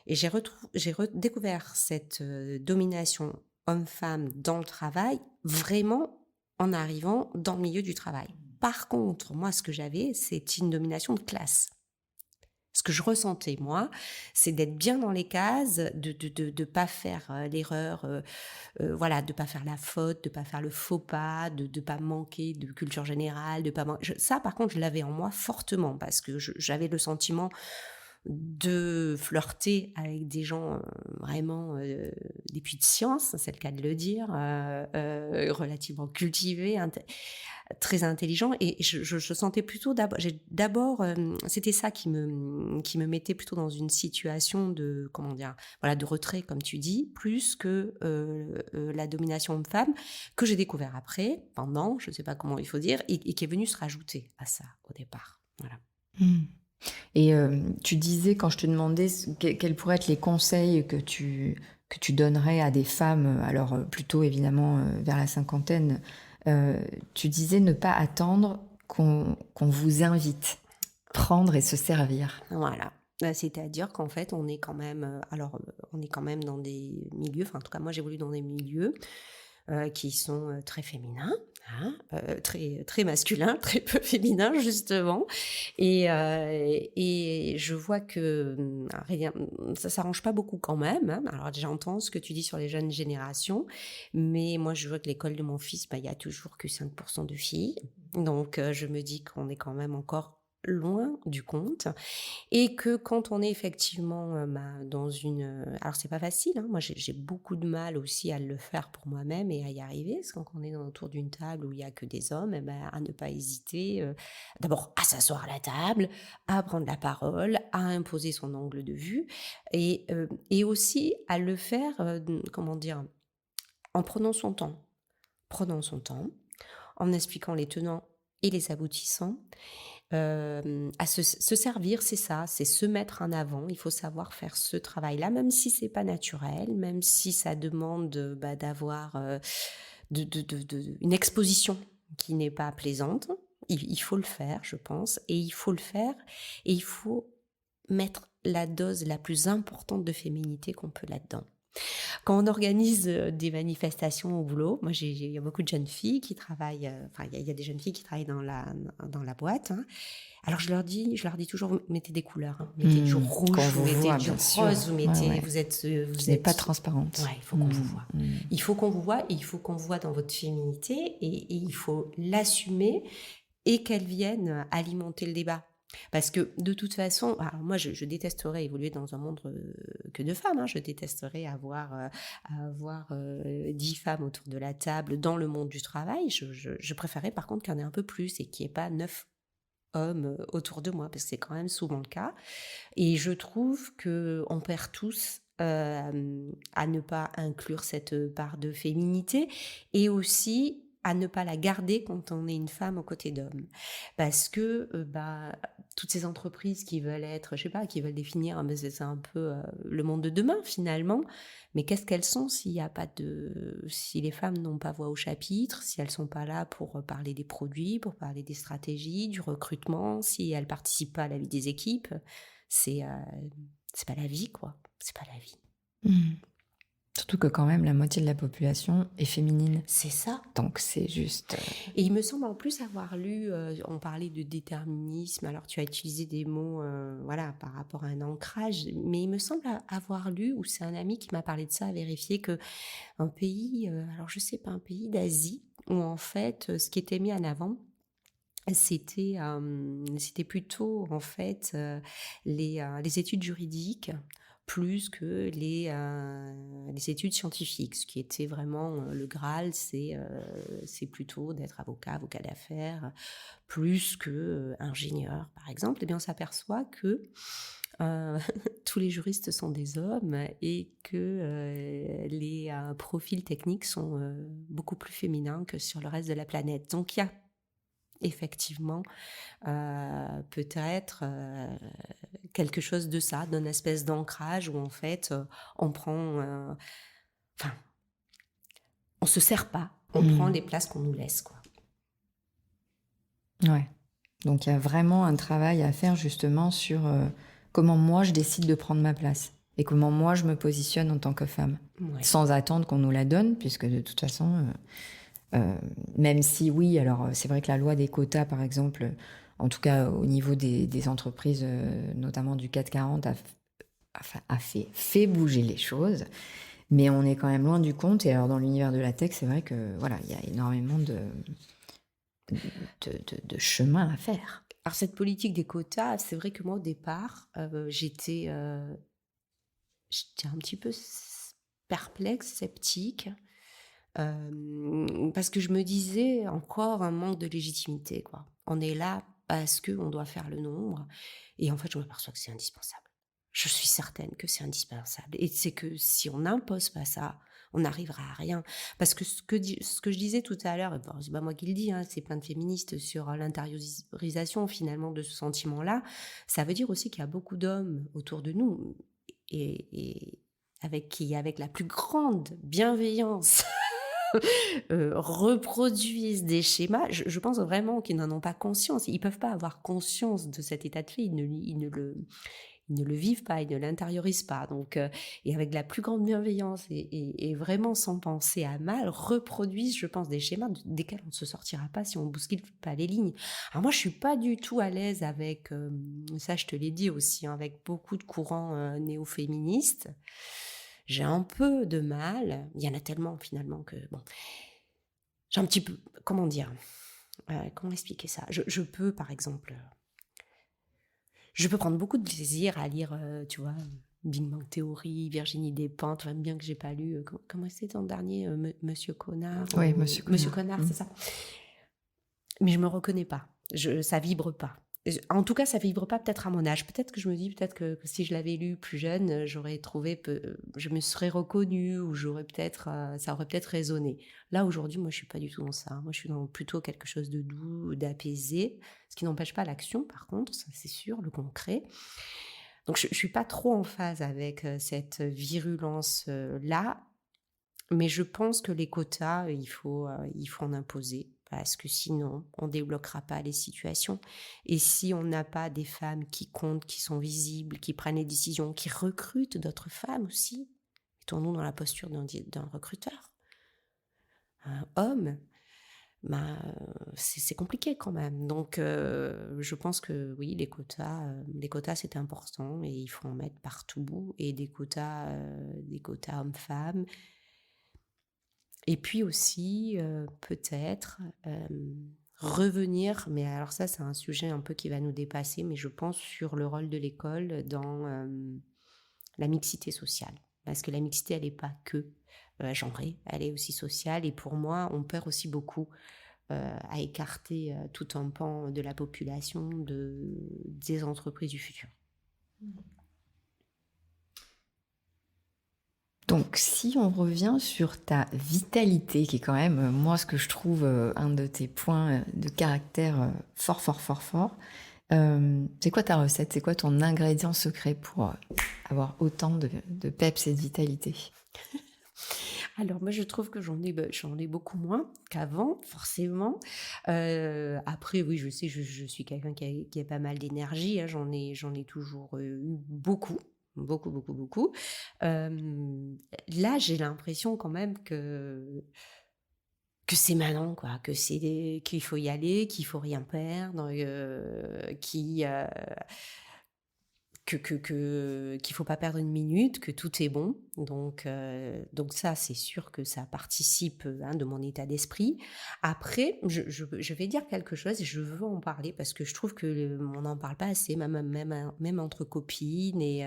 A: Et j'ai redécouvert cette domination homme-femme dans le travail, vraiment en arrivant dans le milieu du travail. Par contre, moi, ce que j'avais, c'est une domination de classe. Ce que je ressentais, moi, c'est d'être bien dans les cases, de pas faire l'erreur, voilà, de pas faire la faute, de pas faire le faux pas, de pas manquer de culture générale, de pas ça, par contre, je l'avais en moi fortement parce que j'avais le sentiment de flirter avec des gens vraiment des puits de science, c'est le cas de le dire, relativement cultivés, très intelligents. Et je sentais plutôt d'abord, c'était ça qui me mettait plutôt dans une situation de, comment dire, voilà, de retrait, comme tu dis, plus que la domination homme-femme, que j'ai découvert après, pendant, je ne sais pas comment il faut dire, et qui est venue se rajouter à ça au départ. Voilà.
B: Et tu disais, quand je te demandais quels pourraient être les conseils que tu donnerais à des femmes, alors plutôt évidemment vers la cinquantaine, tu disais ne pas attendre qu'on vous invite, prendre et se servir.
A: Voilà. C'est-à-dire qu'en fait, on est quand même, on est quand même dans des milieux, enfin, en tout cas, moi, j'évolue dans des milieux qui sont très féminins, hein, très, très masculins, très peu féminins, justement. Et je vois que rien, ça s'arrange pas beaucoup quand même, hein. Alors, j'entends ce que tu dis sur les jeunes générations, mais moi, je vois que l'école de mon fils, bah, il y a toujours que 5% de filles. Donc, je me dis qu'on est quand même encore loin du compte. Et que quand on est effectivement dans une... alors c'est pas facile, hein. Moi j'ai beaucoup de mal aussi à le faire pour moi-même et à y arriver, parce que quand on est autour d'une table où il y a que des hommes, eh ben, à ne pas hésiter, d'abord à s'asseoir à la table, à prendre la parole, à imposer son angle de vue, et aussi à le faire, comment dire, en prenant son temps, en expliquant les tenants et les aboutissants, à se servir, c'est ça, c'est se mettre en avant. Il faut savoir faire ce travail-là, même si c'est pas naturel, même si ça demande d'avoir une exposition qui n'est pas plaisante. Il faut le faire, je pense, et il faut le faire, et il faut mettre la dose la plus importante de féminité qu'on peut là-dedans. Quand on organise des manifestations au boulot, moi il y a beaucoup de jeunes filles qui travaillent, enfin il y a des jeunes filles qui travaillent dans la boîte, hein. Alors je leur dis toujours, vous mettez des couleurs, hein. Mettez du rouge,
B: Qu'on
A: vous
B: vous
A: mettez
B: voit,
A: du
B: bien sûr.
A: rose, vous mettez,
B: Ouais.
A: vous êtes,
B: Tu n'es pas transparente.
A: Ouais, il faut qu'on vous voit. Il faut qu'on vous voit, et il faut qu'on vous voit dans votre féminité, et il faut l'assumer et qu'elle vienne alimenter le débat. Parce que de toute façon, alors moi je détesterais évoluer dans un monde que de femmes, hein. Je détesterais avoir 10 femmes autour de la table dans le monde du travail. Je préférerais par contre qu'il y en ait un peu plus et qu'il n'y ait pas 9 hommes autour de moi, parce que c'est quand même souvent le cas. Et je trouve qu'on perd tous à ne pas inclure cette part de féminité, et aussi à ne pas la garder quand on est une femme aux côtés d'hommes. Parce que toutes ces entreprises qui veulent être, je sais pas, qui veulent définir, mais c'est un peu le monde de demain finalement, mais qu'est-ce qu'elles sont s'il y a pas si les femmes n'ont pas voix au chapitre, si elles sont pas là pour parler des produits, pour parler des stratégies, du recrutement, si elles participent pas à la vie des équipes, c'est pas la vie, quoi. C'est pas la vie.
B: Surtout que quand même la moitié de la population est féminine.
A: C'est ça.
B: Donc c'est juste...
A: Et il me semble en plus avoir lu, on parlait de déterminisme, alors tu as utilisé des mots voilà, par rapport à un ancrage, mais il me semble avoir lu, ou c'est un ami qui m'a parlé de ça, à vérifier que un pays, alors je sais pas, un pays d'Asie, où en fait ce qui était mis en avant, c'était plutôt en fait les études juridiques plus que les études scientifiques. Ce qui était vraiment le Graal, c'est plutôt d'être avocat d'affaires, plus que ingénieur, par exemple. Eh bien, on s'aperçoit que tous les juristes sont des hommes et que les profils techniques sont beaucoup plus féminins que sur le reste de la planète. Donc, il y a effectivement peut-être quelque chose de ça, d'une espèce d'ancrage où en fait on prend, enfin, on se sert pas, on prend les places qu'on nous laisse, quoi.
B: Ouais. Donc il y a vraiment un travail à faire justement sur comment moi je décide de prendre ma place et comment moi je me positionne en tant que femme,
A: Ouais.
B: sans attendre qu'on nous la donne, puisque de toute façon, même si oui, alors c'est vrai que la loi des quotas, par exemple, en tout cas au niveau des entreprises, notamment du 440, a fait bouger les choses, mais on est quand même loin du compte. Et alors dans l'univers de la tech, c'est vrai que voilà, il y a énormément de chemin à faire.
A: Alors cette politique des quotas, c'est vrai que moi au départ, j'étais un petit peu perplexe, sceptique, parce que je me disais encore un manque de légitimité, quoi. On est là parce qu'on doit faire le nombre, et en fait je m'aperçois que c'est indispensable. Je suis certaine que c'est indispensable, et c'est que si on n'impose pas ça, on n'arrivera à rien. Parce que ce que je disais tout à l'heure, et bon, c'est pas moi qui le dis, hein, c'est plein de féministes sur l'intériorisation finalement de ce sentiment-là, ça veut dire aussi qu'il y a beaucoup d'hommes autour de nous, et avec la plus grande bienveillance reproduisent des schémas. Je pense vraiment qu'ils n'en ont pas conscience. Ils peuvent pas avoir conscience de cet état de fait. Ils ne le vivent pas, ils ne l'intériorisent pas. Donc, et avec la plus grande bienveillance et vraiment sans penser à mal, reproduisent, je pense, des schémas desquels on ne se sortira pas si on bouscule pas les lignes. Alors moi, je suis pas du tout à l'aise avec, ça je te l'ai dit aussi, hein, avec beaucoup de courants néo-féministes. J'ai un peu de mal. Il y en a tellement finalement que, bon, j'ai un petit peu, comment dire, comment expliquer ça, je peux, par exemple, je peux prendre beaucoup de plaisir à lire, tu vois, Big Bang Theory, Virginie Despentes, même bien que j'ai pas lu, comment c'était ton dernier, Monsieur Connard,
B: Oui, Monsieur
A: Monsieur
B: Connard.
A: Connard, c'est ça. Mais je me reconnais pas, ça vibre pas. En tout cas, ça vibre pas peut-être à mon âge. Peut-être que je me dis, peut-être que si je l'avais lu plus jeune, j'aurais trouvé, je me serais reconnue, ou j'aurais peut-être, ça aurait peut-être résonné. Là, aujourd'hui, moi, je suis pas du tout dans ça. Moi, je suis dans plutôt quelque chose de doux, d'apaisé, ce qui n'empêche pas l'action, par contre, ça c'est sûr, le concret. Donc, je suis pas trop en phase avec cette virulence-là, mais je pense que les quotas, il faut en imposer, parce que sinon, on débloquera pas les situations. Et si on n'a pas des femmes qui comptent, qui sont visibles, qui prennent les décisions, qui recrutent d'autres femmes aussi, mettons-nous dans la posture d'un recruteur, un homme, bah, c'est compliqué quand même. Donc, je pense que oui, les quotas c'est important, et il faut en mettre partout, et des quotas hommes-femmes. Et puis aussi, peut-être, revenir, mais alors ça, c'est un sujet un peu qui va nous dépasser, mais je pense sur le rôle de l'école dans la mixité sociale. Parce que la mixité, elle n'est pas que genrée, elle est aussi sociale. Et pour moi, on perd aussi beaucoup à écarter tout un pan de la population des entreprises du futur.
B: Donc, si on revient sur ta vitalité, qui est quand même, moi, ce que je trouve un de tes points de caractère fort, fort, fort, fort, c'est quoi ta recette? C'est quoi ton ingrédient secret pour avoir autant de peps et de vitalité?
A: Alors moi je trouve que j'en ai beaucoup moins qu'avant, forcément. Après oui, je sais, je suis quelqu'un qui a pas mal d'énergie, hein, j'en ai toujours eu beaucoup. beaucoup, beaucoup, beaucoup. Là, j'ai l'impression quand même que c'est maintenant, quoi, qu'il faut y aller, qu'il faut rien perdre, qu'il faut pas perdre une minute, que tout est bon. Donc ça, c'est sûr que ça participe, hein, de mon état d'esprit. Après, je vais dire quelque chose et je veux en parler parce que je trouve que on n'en parle pas assez, même entre copines. Et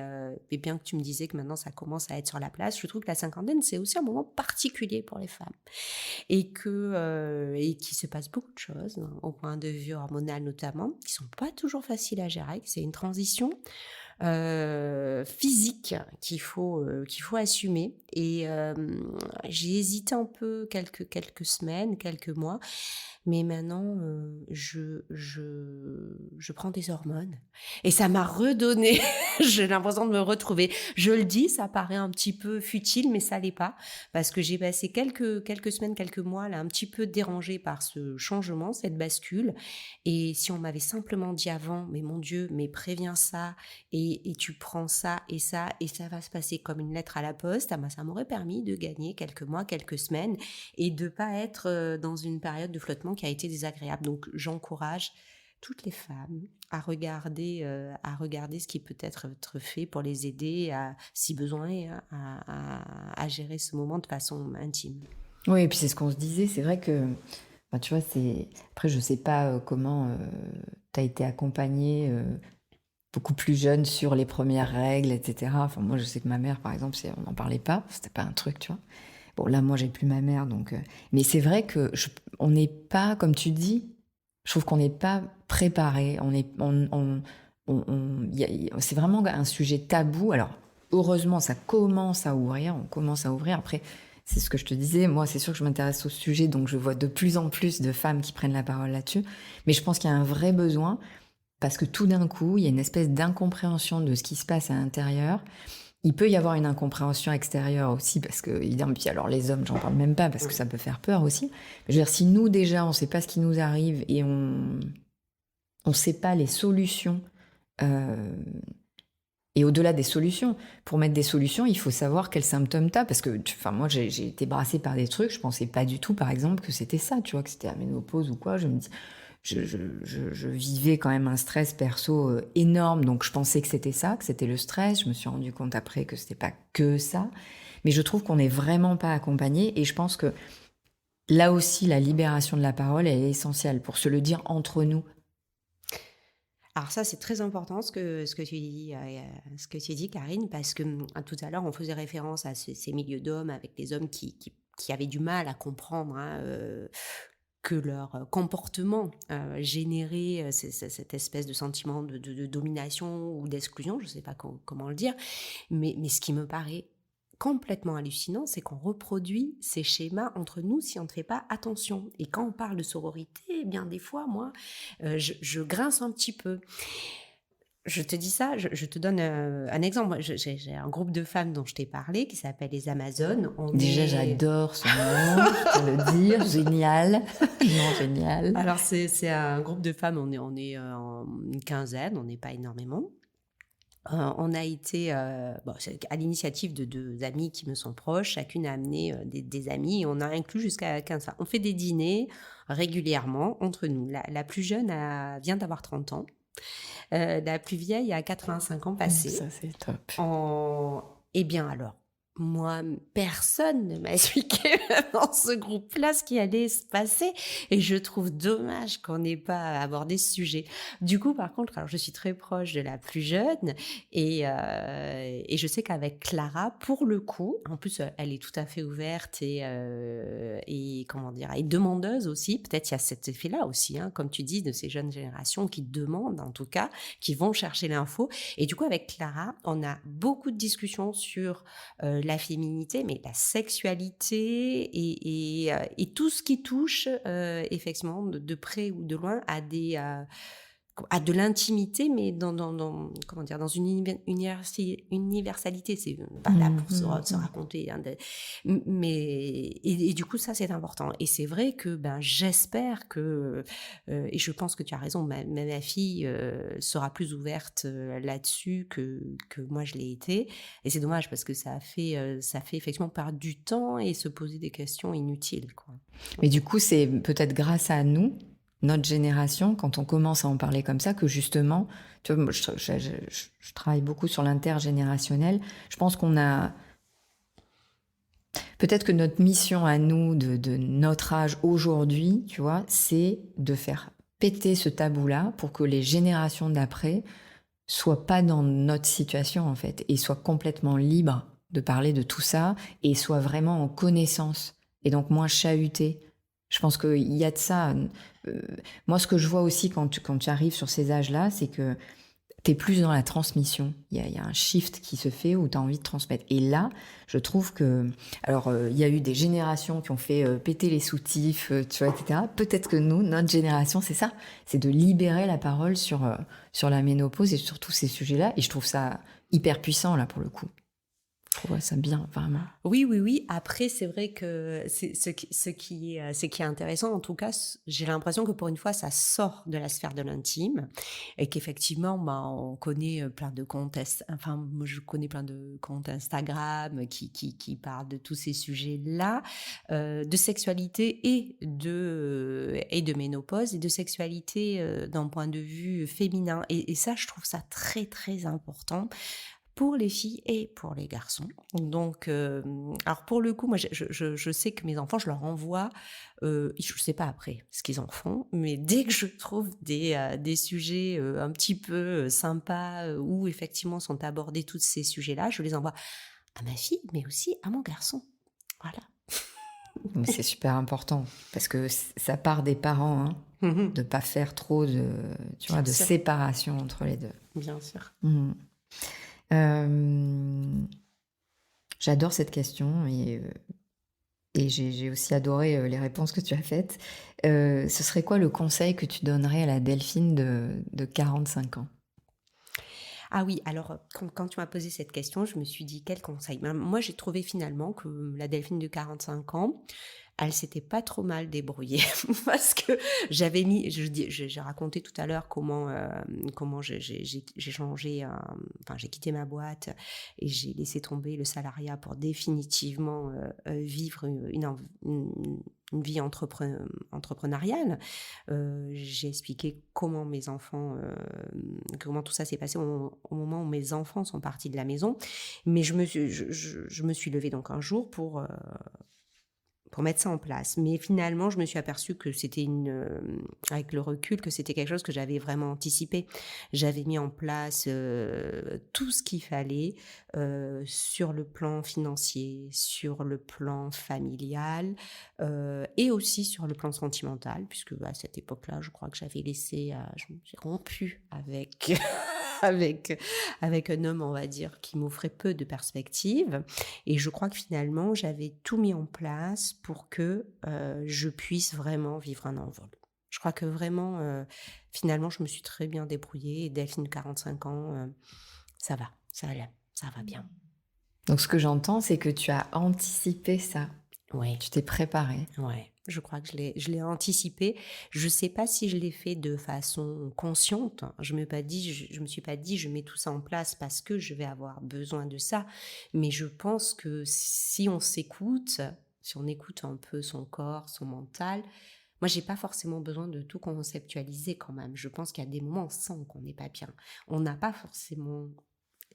A: bien que tu me disais que maintenant ça commence à être sur la place, je trouve que la cinquantaine, c'est aussi un moment particulier pour les femmes et qu'il se passe beaucoup de choses, hein, au point de vue hormonal notamment, qui sont pas toujours faciles à gérer. C'est une transition physique qu'il faut assumer. J'ai hésité un peu quelques semaines, quelques mois, mais maintenant je prends des hormones et ça m'a redonné. J'ai l'impression de me retrouver. Je le dis, ça paraît un petit peu futile, mais ça l'est pas parce que j'ai passé quelques semaines, quelques mois là un petit peu dérangée par ce changement, cette bascule. Et si on m'avait simplement dit avant, mais mon Dieu, mais préviens ça, et tu prends ça, et ça va se passer comme une lettre à la poste, ah ben, ça m'aurait permis de gagner quelques mois, quelques semaines, et de pas être dans une période de flottement qui a été désagréable. Donc j'encourage toutes les femmes à regarder ce qui peut être fait pour les aider, si besoin, à gérer ce moment de façon intime.
B: Oui, et puis c'est ce qu'on se disait, c'est vrai que, bah, tu vois, c'est... Après, je sais pas comment tu as été accompagnée beaucoup plus jeune sur les premières règles, etc. Enfin, moi, je sais que ma mère, par exemple, on n'en parlait pas, c'était pas un truc, tu vois. Bon, là, moi, j'ai plus ma mère, donc... Mais c'est vrai que on n'est pas, comme tu dis, je trouve qu'on n'est pas préparé. C'est vraiment un sujet tabou. Alors, heureusement, ça commence à ouvrir, on commence à ouvrir. Après, c'est ce que je te disais, moi, c'est sûr que je m'intéresse au sujet, donc je vois de plus en plus de femmes qui prennent la parole là-dessus. Mais je pense qu'il y a un vrai besoin, parce que tout d'un coup, il y a une espèce d'incompréhension de ce qui se passe à l'intérieur. Il peut y avoir une incompréhension extérieure aussi, parce que, évidemment, puis alors les hommes, j'en parle même pas, parce que ça peut faire peur aussi. Je veux dire, si nous, déjà, on ne sait pas ce qui nous arrive et on ne sait pas les solutions, euh, et au-delà des solutions, pour mettre des solutions, il faut savoir quels symptômes tu as, parce que, enfin, moi, j'ai été brassée par des trucs, je pensais pas du tout, par exemple, que c'était ça, tu vois, que c'était la ménopause ou quoi. Je me dis, je vivais quand même un stress perso énorme, donc je pensais que c'était ça, que c'était le stress. Je me suis rendu compte après que c'était pas que ça, mais je trouve qu'on n'est vraiment pas accompagné, et je pense que là aussi, la libération de la parole, elle est essentielle pour se le dire entre nous.
A: Alors ça, c'est très important ce que tu dis, Karine, parce que tout à l'heure, on faisait référence à ces milieux d'hommes avec des hommes qui avaient du mal à comprendre, hein, que leur comportement générait cette espèce de sentiment de domination ou d'exclusion, je ne sais pas comment le dire, mais ce qui me paraît complètement hallucinant, c'est qu'on reproduit ces schémas entre nous si on ne fait pas attention. Et quand on parle de sororité, eh bien des fois, moi, je grince un petit peu. Je te dis ça, je te donne un exemple. Moi, j'ai un groupe de femmes dont je t'ai parlé qui s'appelle les Amazones.
B: Déjà, j'adore ce nom, je peux le dire, génial. Non, génial.
A: Alors, c'est un groupe de femmes, on est en une quinzaine, on n'est pas énormément. On a été, c'est à l'initiative de deux amies qui me sont proches, chacune a amené des amis et on a inclus jusqu'à 15 femmes. On fait des dîners régulièrement entre nous. La plus jeune vient d'avoir 30 ans. La plus vieille a 85 ans passés.
B: Ça, c'est top.
A: Eh bien alors, moi, personne ne m'a expliqué dans ce groupe-là ce qui allait se passer. Et je trouve dommage qu'on n'ait pas abordé ce sujet. Du coup, par contre, alors je suis très proche de la plus jeune et je sais qu'avec Clara, pour le coup, en plus, elle est tout à fait ouverte et comment dire, et demandeuse aussi. Peut-être il y a cet effet-là aussi, hein, comme tu dis, de ces jeunes générations qui demandent, en tout cas, qui vont chercher l'info. Et du coup, avec Clara, on a beaucoup de discussions sur la féminité, mais la sexualité et tout ce qui touche effectivement de près ou de loin à des à de l'intimité, mais comment dire, dans une universalité. C'est pas là pour se raconter, hein, et du coup, ça, c'est important. Et c'est vrai que j'espère que, et je pense que tu as raison, ma fille sera plus ouverte là-dessus que moi je l'ai été. Et c'est dommage parce que ça fait effectivement perdre du temps et se poser des questions inutiles, quoi.
B: Mais du coup, c'est peut-être grâce à nous, notre génération, quand on commence à en parler comme ça, que justement, tu vois, moi, je travaille beaucoup sur l'intergénérationnel. Je pense qu'on a... Peut-être que notre mission à nous, de notre âge aujourd'hui, tu vois, c'est de faire péter ce tabou-là pour que les générations d'après soient pas dans notre situation, en fait, et soient complètement libres de parler de tout ça, et soient vraiment en connaissance, et donc moins chahutés. Je pense qu'il y a de ça. Moi, ce que je vois aussi quand tu arrives sur ces âges-là, c'est que tu es plus dans la transmission. Il y a un shift qui se fait où tu as envie de transmettre. Et là, je trouve que... Alors, il y a eu des générations qui ont fait péter les soutifs, tu vois, etc. Peut-être que nous, notre génération, c'est ça. C'est de libérer la parole sur la ménopause et sur tous ces sujets-là. Et je trouve ça hyper puissant, là, pour le coup. Je trouve ça bien, vraiment.
A: Oui. Après, c'est vrai que ce qui est intéressant, en tout cas, j'ai l'impression que pour une fois, ça sort de la sphère de l'intime et qu'effectivement, on connaît plein de comptes, enfin, moi, je connais plein de comptes Instagram qui parlent de tous ces sujets-là, de sexualité et de ménopause et de sexualité d'un point de vue féminin. Et ça, je trouve ça très, très important pour les filles et pour les garçons. Donc, alors pour le coup, moi, je sais que mes enfants, je leur envoie, je ne sais pas après ce qu'ils en font, mais dès que je trouve des sujets un petit peu sympas où effectivement sont abordés tous ces sujets-là, je les envoie à ma fille, mais aussi à mon garçon. Voilà.
B: Mais c'est super important parce que ça part des parents, hein, de pas faire trop de séparation entre les deux.
A: Bien sûr.
B: J'adore cette question et j'ai aussi adoré les réponses que tu as faites. Ce serait quoi le conseil que tu donnerais à la Delphine de 45 ans?
A: Ah oui, alors quand tu m'as posé cette question, je me suis dit quel conseil. Moi, j'ai trouvé finalement que la Delphine de 45 ans, elle s'était pas trop mal débrouillée parce que j'ai raconté tout à l'heure comment j'ai changé, enfin j'ai quitté ma boîte et j'ai laissé tomber le salariat pour définitivement vivre une vie entrepreneuriale. J'ai expliqué comment comment tout ça s'est passé au moment où mes enfants sont partis de la maison, mais je me suis levée donc un jour pour mettre ça en place. Mais finalement, je me suis aperçue que c'était avec le recul, que c'était quelque chose que j'avais vraiment anticipé. J'avais mis en place tout ce qu'il fallait sur le plan financier, sur le plan familial et aussi sur le plan sentimental, puisque à cette époque-là, je crois que j'ai rompu avec... avec un homme, on va dire, qui m'offrait peu de perspectives. Et je crois que finalement, j'avais tout mis en place pour que je puisse vraiment vivre un envol. Je crois que vraiment, finalement, je me suis très bien débrouillée. Et Delphine, 45 ans, ça va, ça va bien.
B: Donc, ce que j'entends, c'est que tu as anticipé ça.
A: Oui.
B: Tu t'es préparée.
A: Ouais. Je crois que je l'ai anticipé. Je ne sais pas si je l'ai fait de façon consciente. Je me suis pas dit, je mets tout ça en place parce que je vais avoir besoin de ça. Mais je pense que si on s'écoute, si on écoute un peu son corps, son mental, moi, j'ai pas forcément besoin de tout conceptualiser quand même. Je pense qu'il y a des moments, on sent qu'on n'est pas bien. On n'a pas forcément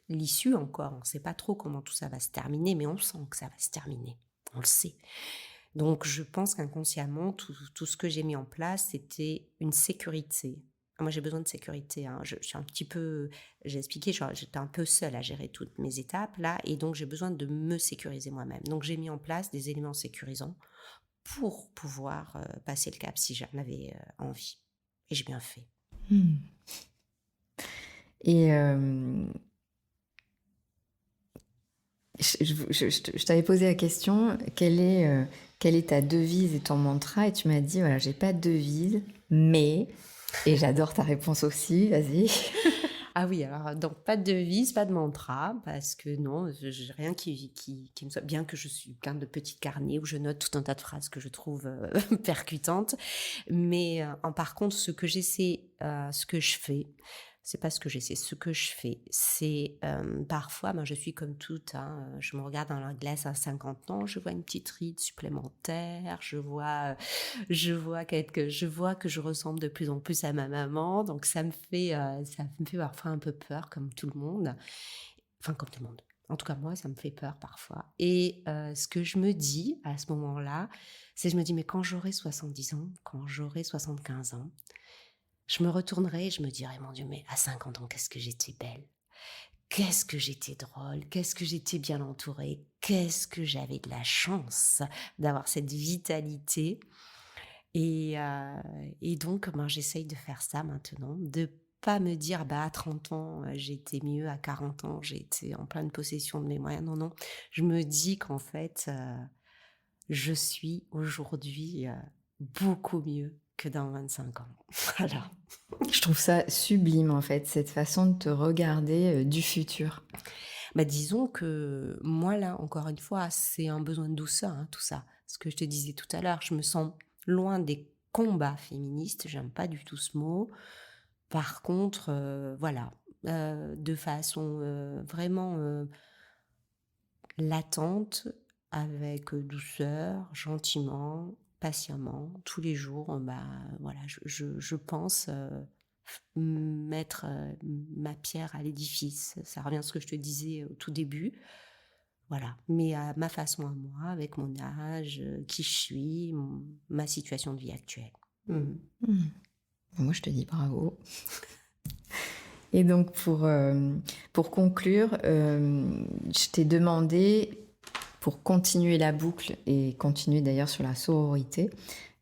A: l'issue encore. On ne sait pas trop comment tout ça va se terminer, mais on sent que ça va se terminer. On le sait. Donc, je pense qu'inconsciemment, tout ce que j'ai mis en place, c'était une sécurité. Moi, j'ai besoin de sécurité. Hein. Je suis un petit peu, j'ai expliqué, j'étais un peu seule à gérer toutes mes étapes là, et donc j'ai besoin de me sécuriser moi-même. Donc, j'ai mis en place des éléments sécurisants pour pouvoir passer le cap si j'en avais envie. Et j'ai bien fait.
B: Et je t'avais posé la question, quelle est ta devise et ton mantra? Et tu m'as dit, voilà, j'ai pas de devise, mais... Et j'adore ta réponse aussi, vas-y.
A: Ah oui, alors donc pas de devise, pas de mantra, parce que non, j'ai rien qui me soit... Bien que je suis plein de petits carnets où je note tout un tas de phrases que je trouve percutantes, mais par contre, ce que je fais, c'est pas ce que j'essaie, ce que je fais, c'est parfois, moi je suis comme toute, hein, je me regarde dans la glace à 50 ans, je vois une petite ride supplémentaire, je vois que je ressemble de plus en plus à ma maman, donc ça me fait parfois un peu peur, comme tout le monde. Enfin, comme tout le monde. En tout cas, moi, ça me fait peur parfois. Et ce que je me dis à ce moment-là, c'est je me dis, mais quand j'aurai 70 ans, quand j'aurai 75 ans, je me retournerai et je me dirai, mon Dieu, mais à 50 ans, qu'est-ce que j'étais belle, qu'est-ce que j'étais drôle, qu'est-ce que j'étais bien entourée, qu'est-ce que j'avais de la chance d'avoir cette vitalité et, heu et donc ben, j'essaye de faire ça maintenant, de pas me dire: «Bah, à 30 ans, j'étais mieux, à 40 ans, j'étais en pleine possession de mes moyens». Non, non, je me dis qu'en fait, je suis aujourd'hui, beaucoup mieux que dans 25 ans. Voilà.
B: Je trouve ça sublime en fait, cette façon de te regarder, du futur.
A: Bah, disons que moi, là, encore une fois, c'est un besoin de douceur, hein, tout ça. Ce que je te disais tout à l'heure, je me sens loin des combats féministes, j'aime pas du tout ce mot. Par contre, voilà, de façon, vraiment, latente, avec, douceur, gentiment, patiemment, tous les jours, bah, voilà, je pense, mettre, ma pierre à l'édifice. Ça revient à ce que je te disais au tout début. Voilà, mais à ma façon à moi, avec mon âge, qui je suis, ma situation de vie actuelle. Mmh.
B: Mmh. Moi, je te dis bravo. Et donc pour conclure, je t'ai demandé, pour continuer la boucle et continuer d'ailleurs sur la sororité,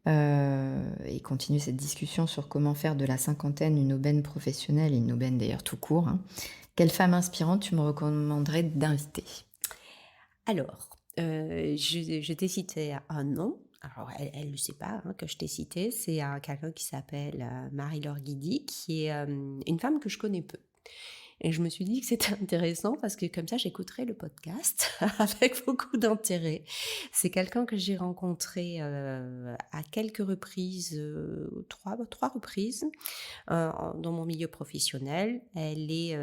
B: et continuer cette discussion sur comment faire de la cinquantaine une aubaine professionnelle et une aubaine d'ailleurs tout court, hein. Quelle femme inspirante tu me recommanderais d'inviter?
A: Alors, je t'ai cité un nom. Alors elle ne sait pas, hein, que je t'ai cité. C'est, quelqu'un qui s'appelle, Marie-Laure Guidy, qui est, une femme que je connais peu. Et je me suis dit que c'était intéressant parce que comme ça, j'écouterai le podcast avec beaucoup d'intérêt. C'est quelqu'un que j'ai rencontré, à quelques reprises, 3 reprises, dans mon milieu professionnel. Elle est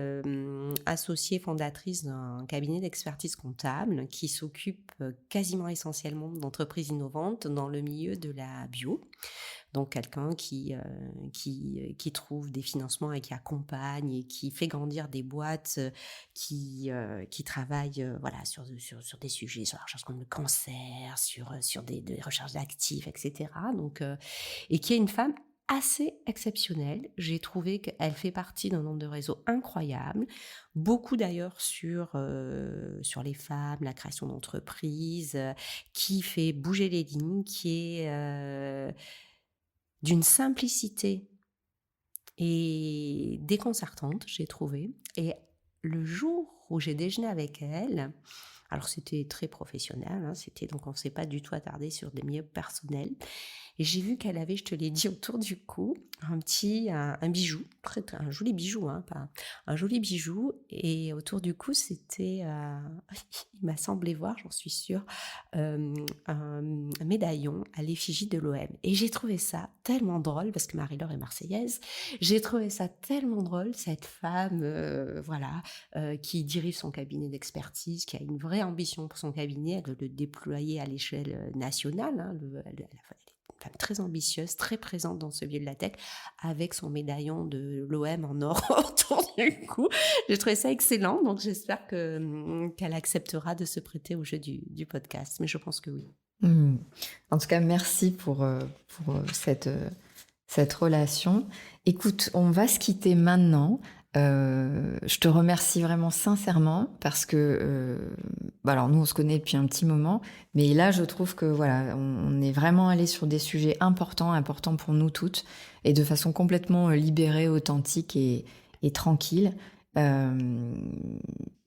A: associée fondatrice d'un cabinet d'expertise comptable qui s'occupe quasiment essentiellement d'entreprises innovantes dans le milieu de la bio. Donc quelqu'un qui trouve des financements et qui accompagne et qui fait grandir des boîtes qui travaillent voilà, sur des sujets, sur la recherche comme le cancer, sur des recherches d'actifs, etc. Donc, et qui est une femme assez exceptionnelle. J'ai trouvé qu'elle fait partie d'un nombre de réseaux incroyable, beaucoup d'ailleurs sur les femmes, la création d'entreprises, qui fait bouger les lignes, qui est d'une simplicité et déconcertante, j'ai trouvé. Et le jour où j'ai déjeuné avec elle, alors c'était très professionnel, hein, donc on ne s'est pas du tout attardé sur des milieux personnels. Et j'ai vu qu'elle avait, je te l'ai dit, autour du cou, un bijou, un joli bijou, hein, pas un joli bijou. Et autour du cou, c'était, il m'a semblé voir, j'en suis sûre, un médaillon à l'effigie de l'OM. Et j'ai trouvé ça tellement drôle, parce que Marie-Laure est marseillaise, j'ai trouvé ça tellement drôle, cette femme, voilà, qui dirige son cabinet d'expertise, qui a une vraie ambition pour son cabinet, elle veut le déployer à l'échelle nationale, hein, elle est une femme très ambitieuse, très présente dans ce milieu de la tech, avec son médaillon de l'OM en or autour du cou. J'ai trouvé ça excellent, donc j'espère qu'elle acceptera de se prêter au jeu du podcast, mais je pense que oui.
B: Mmh. En tout cas, merci pour cette relation. Écoute, on va se quitter maintenant. Je te remercie vraiment sincèrement parce que, bah, alors nous, on se connaît depuis un petit moment, mais là, je trouve que voilà, on est vraiment allé sur des sujets importants pour nous toutes et de façon complètement libérée, authentique et tranquille,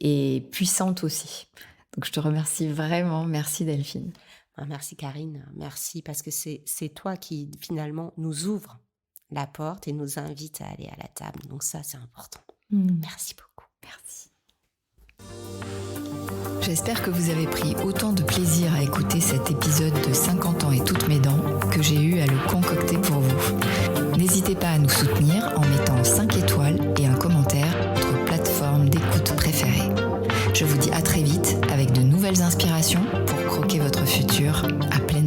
B: et puissante aussi. Donc, je te remercie vraiment. Merci Delphine.
A: Merci Karine, merci parce que c'est toi qui finalement nous ouvre la porte et nous invite à aller à la table. Donc ça, c'est important. Merci beaucoup.
B: Merci. J'espère que vous avez pris autant de plaisir à écouter cet épisode de 50 ans et toutes mes dents que j'ai eu à le concocter pour vous. N'hésitez pas à nous soutenir en mettant 5 étoiles et un commentaire sur votre plateforme d'écoute préférée. Je vous dis à très vite avec de nouvelles inspirations pour croquer votre futur à pleine